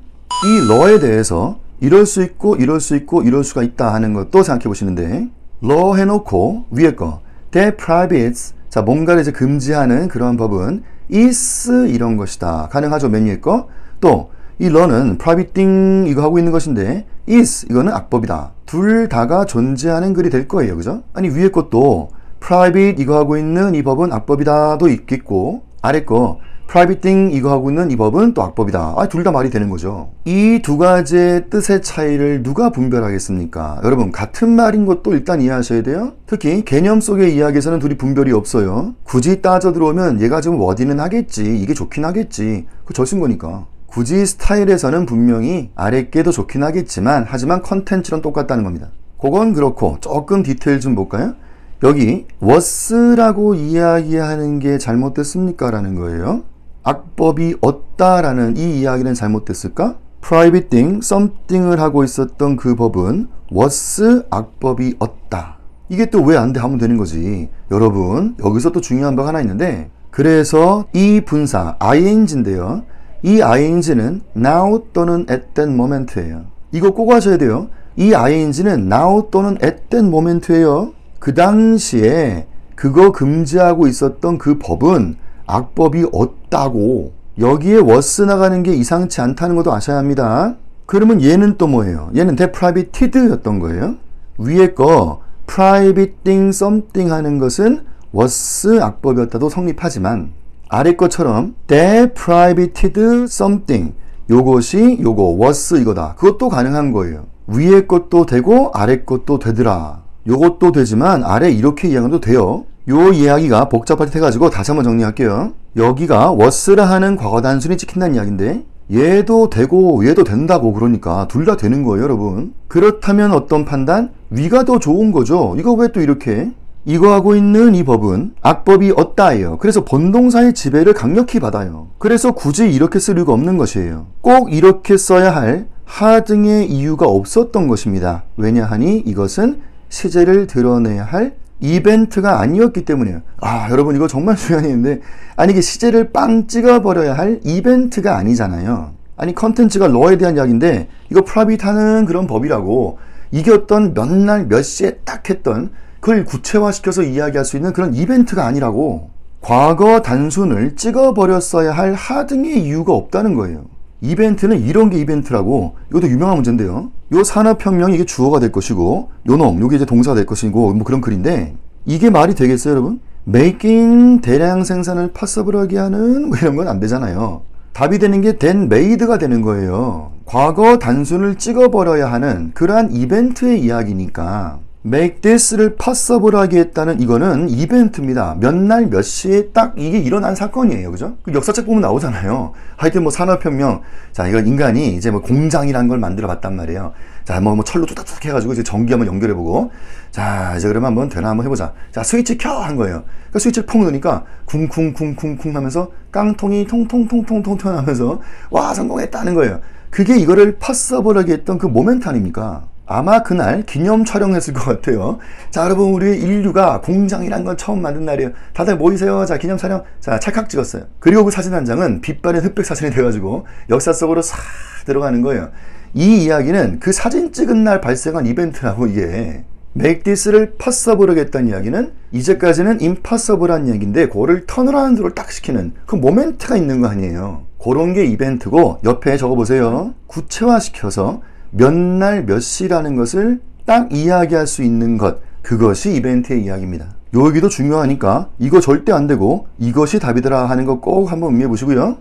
이 러에 대해서 이럴 수 있고 이럴 수 있고 이럴 수가 있다 하는 것도 생각해 보시는데, 러 해놓고 위에 거 that prohibits, 자 뭔가를 이제 금지하는 그런 법은 is 이런 것이다 가능하죠. 맨 위에 거. 또 이 러는 prohibiting 이거 하고 있는 것인데 is 이거는 악법이다. 둘 다가 존재하는 글이 될 거예요. 그죠? 아니 위에 것도 prohibit 이거 하고 있는 이 법은 악법이다도 있겠고, 아래 거 prohibiting 이거 하고 있는 이 법은 또 악법이다. 아, 둘 다 말이 되는 거죠. 이 두 가지의 뜻의 차이를 누가 분별하겠습니까? 여러분 같은 말인 것도 일단 이해하셔야 돼요. 특히 개념 속의 이야기에서는 둘이 분별이 없어요. 굳이 따져 들어오면 얘가 지금 워딩은 하겠지, 이게 좋긴 하겠지, 그거 절쓴 거니까. 굳이 스타일에서는 분명히 아래 게 더 좋긴 하겠지만, 하지만 컨텐츠랑 똑같다는 겁니다. 그건 그렇고 조금 디테일 좀 볼까요? 여기 was라고 이야기하는 게 잘못됐습니까? 라는 거예요. 악법이 없다라는 이 이야기는 잘못됐을까? prohibiting something을 하고 있었던 그 법은 was 악법이 없다. 이게 또 왜 안 돼 하면 되는 거지. 여러분 여기서 또 중요한 바가 하나 있는데, 그래서 이 분사 ing인데요. 이 ing는 now 또는 at that moment예요. 이거 꼭 아셔야 돼요. 이 ing는 now 또는 at that moment예요. 그 당시에 그거 금지하고 있었던 그 법은 악법이 없다고. 여기에 was 나가는 게 이상치 않다는 것도 아셔야 합니다. 그러면 얘는 또 뭐예요? 얘는 that prohibited 였던 거예요. 위에 거 prohibiting something 하는 것은 was 악법이었다도 성립하지만, 아래 것처럼 that prohibited something 요것이 요거 was 이거다, 그것도 가능한 거예요. 위에 것도 되고 아래 것도 되더라. 요것도 되지만 아래 이렇게 이야기해도 돼요. 요 이야기가 복잡할 때 해가지고 다시 한번 정리할게요. 여기가 was라 하는 과거 단순히 찍힌다는 이야기인데, 얘도 되고 얘도 된다고, 그러니까 둘 다 되는 거예요. 여러분 그렇다면 어떤 판단? 위가 더 좋은 거죠. 이거 왜 또 이렇게? 이거 하고 있는 이 법은 악법이 없다예요. 그래서 본동사의 지배를 강력히 받아요. 그래서 굳이 이렇게 쓸 이유가 없는 것이에요. 꼭 이렇게 써야 할 하등의 이유가 없었던 것입니다. 왜냐하니 이것은 시제를 드러내야 할 이벤트가 아니었기 때문이에요. 아, 여러분 이거 정말 중요한 얘기인데, 아니 이게 시제를 빵 찍어버려야 할 이벤트가 아니잖아요. 아니 컨텐츠가 러에 대한 이야기인데 이거 프라빗하는 그런 법이라고, 이게 어떤 몇 날 몇 시에 딱 했던 그걸 구체화시켜서 이야기할 수 있는 그런 이벤트가 아니라고. 과거 단순을 찍어버렸어야 할 하등의 이유가 없다는 거예요. 이벤트는 이런 게 이벤트라고. 이것도 유명한 문제인데요. 요 산업혁명이 이게 주어가 될 것이고, 요놈 요게 이제 동사가 될 것이고, 뭐 그런 글인데, 이게 말이 되겠어요, 여러분? making 대량 생산을 possible하게 하는 뭐 이런 건 안 되잖아요. 답이 되는 게 then made가 되는 거예요. 과거 단순을 찍어버려야 하는 그러한 이벤트의 이야기니까 make this를 possible하게 했다는 이거는 이벤트입니다. 몇 날 몇 시에 딱 이게 일어난 사건이에요. 그죠? 그 역사책 보면 나오잖아요. 하여튼 뭐 산업혁명, 자 이건 인간이 이제 뭐 공장이라는 걸 만들어 봤단 말이에요. 자 뭐 철로 뚝뚝뚝 해가지고 이제 전기 한번 연결해보고, 자 이제 그러면 한번 되나 한번 해보자. 자 스위치 켜 한 거예요. 그러니까 스위치를 퐁 넣으니까 쿵쿵쿵쿵쿵 하면서 깡통이 통통통통통 튀어나오면서 와 성공했다는 거예요. 그게 이거를 possible하게 했던 그 모멘트 아닙니까? 아마 그날 기념 촬영했을 것 같아요. 자 여러분 우리 인류가 공장이란 걸 처음 만든 날이에요. 다들 모이세요. 자 기념 촬영. 자 찰칵 찍었어요. 그리고 그 사진 한 장은 빛바랜 흑백 사진이 돼가지고 역사 속으로 싹 들어가는 거예요. 이 이야기는 그 사진 찍은 날 발생한 이벤트라고. 이게 make this를 possible하게 했다는 이야기는 이제까지는 impossible한 이야기인데, 그거를 턴어라운드로 딱 시키는 그 모멘트가 있는 거 아니에요. 그런 게 이벤트고, 옆에 적어보세요. 구체화시켜서 몇 날 몇 시라는 것을 딱 이야기할 수 있는 것, 그것이 이벤트의 이야기입니다. 요 얘기도 중요하니까 이거 절대 안 되고 이것이 답이더라 하는 거 꼭 한번 음미해 보시고요.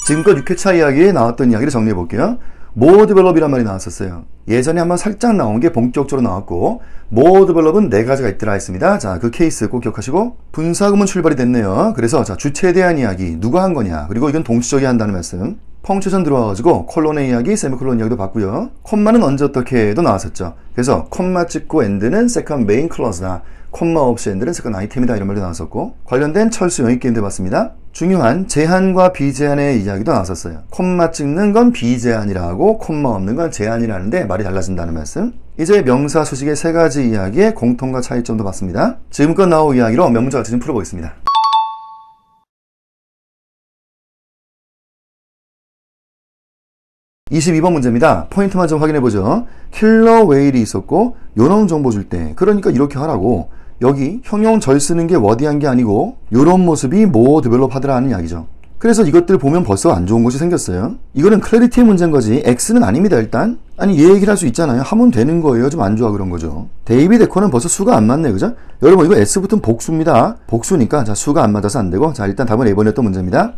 지금껏 6회차 이야기에 나왔던 이야기를 정리해 볼게요. more develop이란 말이 나왔었어요. 예전에 한번 살짝 나온 게 본격적으로 나왔고, more develop은 4가지가 있더라 했습니다. 자, 그 케이스 꼭 기억하시고, 분사구문 출발이 됐네요. 그래서 자, 주체에 대한 이야기, 누가 한 거냐, 그리고 이건 동시적이야 한다는 말씀. 펑츄션 들어와가지고 콜론의 이야기, 세미콜론 이야기도 봤고요. 콤마는 언제 어떻게도 나왔었죠. 그래서 콤마 찍고 엔드는 second main clause다. 콤마 없이 엔드는 second item이다, 이런 말도 나왔었고, 관련된 철수 영역 게임도 봤습니다. 중요한 제한과 비제한의 이야기도 나왔었어요. 콤마 찍는 건 비제한이라고, 콤마 없는 건 제한이라는데 말이 달라진다는 말씀. 이제 명사 수식의 3가지 이야기의 공통과 차이점도 봤습니다. 지금껏 나온 이야기로 몇 문제 같이 좀 풀어보겠습니다. 22번 문제입니다. 포인트만 좀 확인해보죠. 킬러 웨일이 있었고 요놈 정보 줄 때, 그러니까 이렇게 하라고. 여기 형용 절 쓰는 게 워디한 게 아니고 요런 모습이 more develop 하더라 하는 이야기죠. 그래서 이것들 보면 벌써 안 좋은 것이 생겼어요. 이거는 클래리티의 문제인 거지 X는 아닙니다. 일단 아니 얘 얘기를 할 수 있잖아요. 하면 되는 거예요. 좀 안 좋아 그런 거죠. 데이비드 에코는 벌써 수가 안 맞네, 그죠? 여러분 이거 S 붙은 복수입니다. 복수니까 자, 수가 안 맞아서 안 되고, 자, 일단 답은 A번이었던 문제입니다.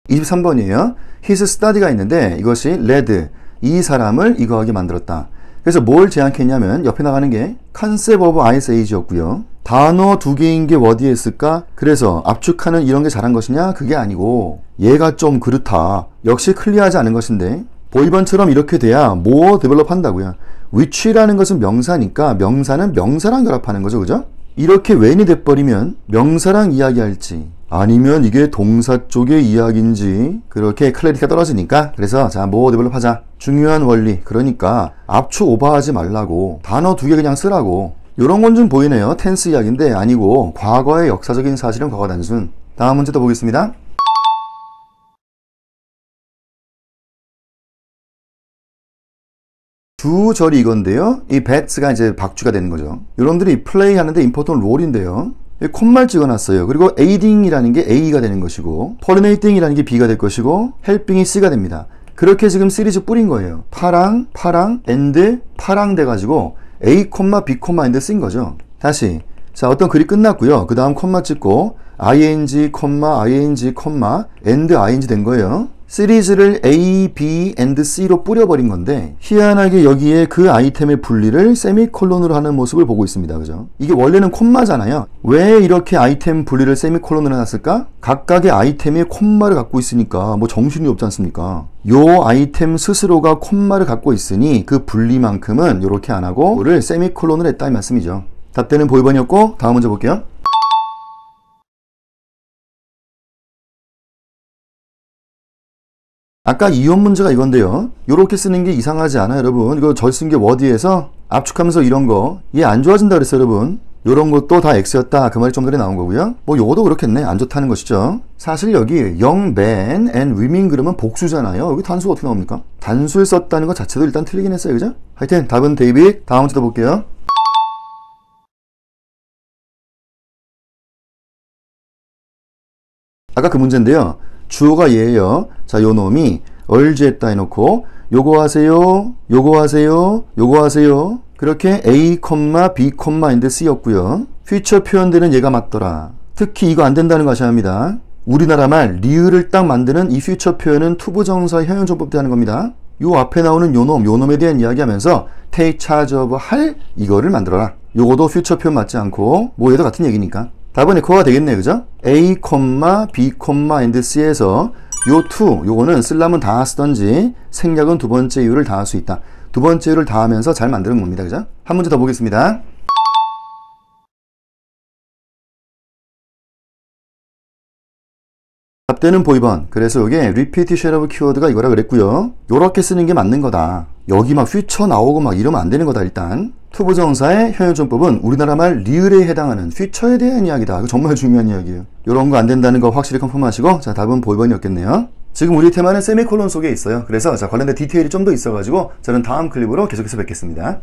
23번이에요. his study가 있는데 이것이 led, 이 사람을 이거 하게 만들었다. 그래서 뭘 제안했냐면 옆에 나가는 게 concept of ice age였고요. 단어 2개인 게 어디에 있을까? 그래서 압축하는 이런 게 잘한 것이냐? 그게 아니고 얘가 좀 그렇다. 역시 클리어하지 않은 것인데 보이번처럼 이렇게 돼야 more develop 한다고요. which라는 것은 명사니까 명사는 명사랑 결합하는 거죠, 그죠? 이렇게 when이 돼버리면 명사랑 이야기할지 아니면 이게 동사 쪽의 이야기인지 그렇게 클래리티가 떨어지니까, 그래서 자, more develop 하자. 중요한 원리, 그러니까 압축 오버하지 말라고, 단어 2개 그냥 쓰라고. 요런 건 좀 보이네요. 텐스 이야기인데 아니고 과거의 역사적인 사실은 과거 단순. 다음 문제 또 보겠습니다. 두 절이 이건데요. 이 bet가 이제 박주가 되는 거죠. 여러분들이 플레이 하는데 important role인데요. 콤마를 찍어놨어요. 그리고 aiding이라는 게 A가 되는 것이고, pollinating이라는 게 B가 될 것이고, helping이 C가 됩니다. 그렇게 지금 시리즈 뿌린 거예요. 파랑, and, 파랑 돼가지고 A, B, and 쓴 거죠. 다시. 자, 어떤 글이 끝났고요. 그 다음 콤마 찍고, ing, ing, and, ing 된 거예요. 시리즈를 A, B, and C로 뿌려버린 건데 희한하게 여기에 그 아이템의 분리를 세미콜론으로 하는 모습을 보고 있습니다. 그죠? 이게 원래는 콤마잖아요. 왜 이렇게 아이템 분리를 세미콜론으로 해놨을까? 각각의 아이템이 콤마를 갖고 있으니까 뭐 정신이 없지 않습니까? 요 아이템 스스로가 콤마를 갖고 있으니 그 분리만큼은 이렇게 안 하고 이거를 세미콜론으로 했다 이 말씀이죠. 답되는 보이번이었고, 다음 문제 볼게요. 아까 이혼 문제가 이건데요. 요렇게 쓰는 게 이상하지 않아요, 여러분? 이거 절 쓴 게 워디에서 압축하면서 이런 거, 얘 안 좋아진다 그랬어요, 여러분. 요런 것도 다 X였다. 그 말이 좀 전에 나온 거고요. 뭐 요거도 그렇겠네. 안 좋다는 것이죠. 사실 여기 young men and women 그러면 복수잖아요. 여기 단수가 어떻게 나옵니까? 단수를 썼다는 것 자체도 일단 틀리긴 했어요, 그죠? 하여튼 답은 데이빗. 다음 문제 또 볼게요. 아까 그 문제인데요. 주어가 얘예요. 자, 요 놈이 얼지했다 해놓고 요거 하세요, 요거 하세요, 요거 하세요. 그렇게 A, B, and C였고요. 퓨처 표현되는 얘가 맞더라. 특히 이거 안 된다는 거 아셔야 합니다. 우리나라 말 리을을 딱 만드는 이 퓨처 표현은 투부정사 현용조법 때 하는 겁니다. 요 앞에 나오는 요놈에 대한 이야기하면서 take charge of 할 이거를 만들어라. 요거도 퓨처 표현 맞지 않고 뭐 얘도 같은 얘기니까. 답은 에코가 되겠네, 그죠? A, B, and C에서 요 to, 요거는 쓰려면 다 쓰던지 생략은 두 번째 이유를 다 할 수 있다. 두 번째 이유를 다 하면서 잘 만드는 겁니다, 그죠? 한 문제 더 보겠습니다. 답되는 보이번. 그래서 요게 repetition of keyword가 이거라 그랬고요. 요렇게 쓰는 게 맞는 거다. 여기 막 future 나오고 막 이러면 안 되는 거다, 일단. 투부정사의 현효존법은 우리나라 말 리을에 해당하는 퓨처에 대한 이야기다. 이거 정말 중요한 이야기예요. 이런 거 안 된다는 거 확실히 컨펌하시고, 자, 답은 보이번이었겠네요. 지금 우리 테마는 세미콜론 속에 있어요. 그래서 자, 관련된 디테일이 좀 더 있어가지고 저는 다음 클립으로 계속해서 뵙겠습니다.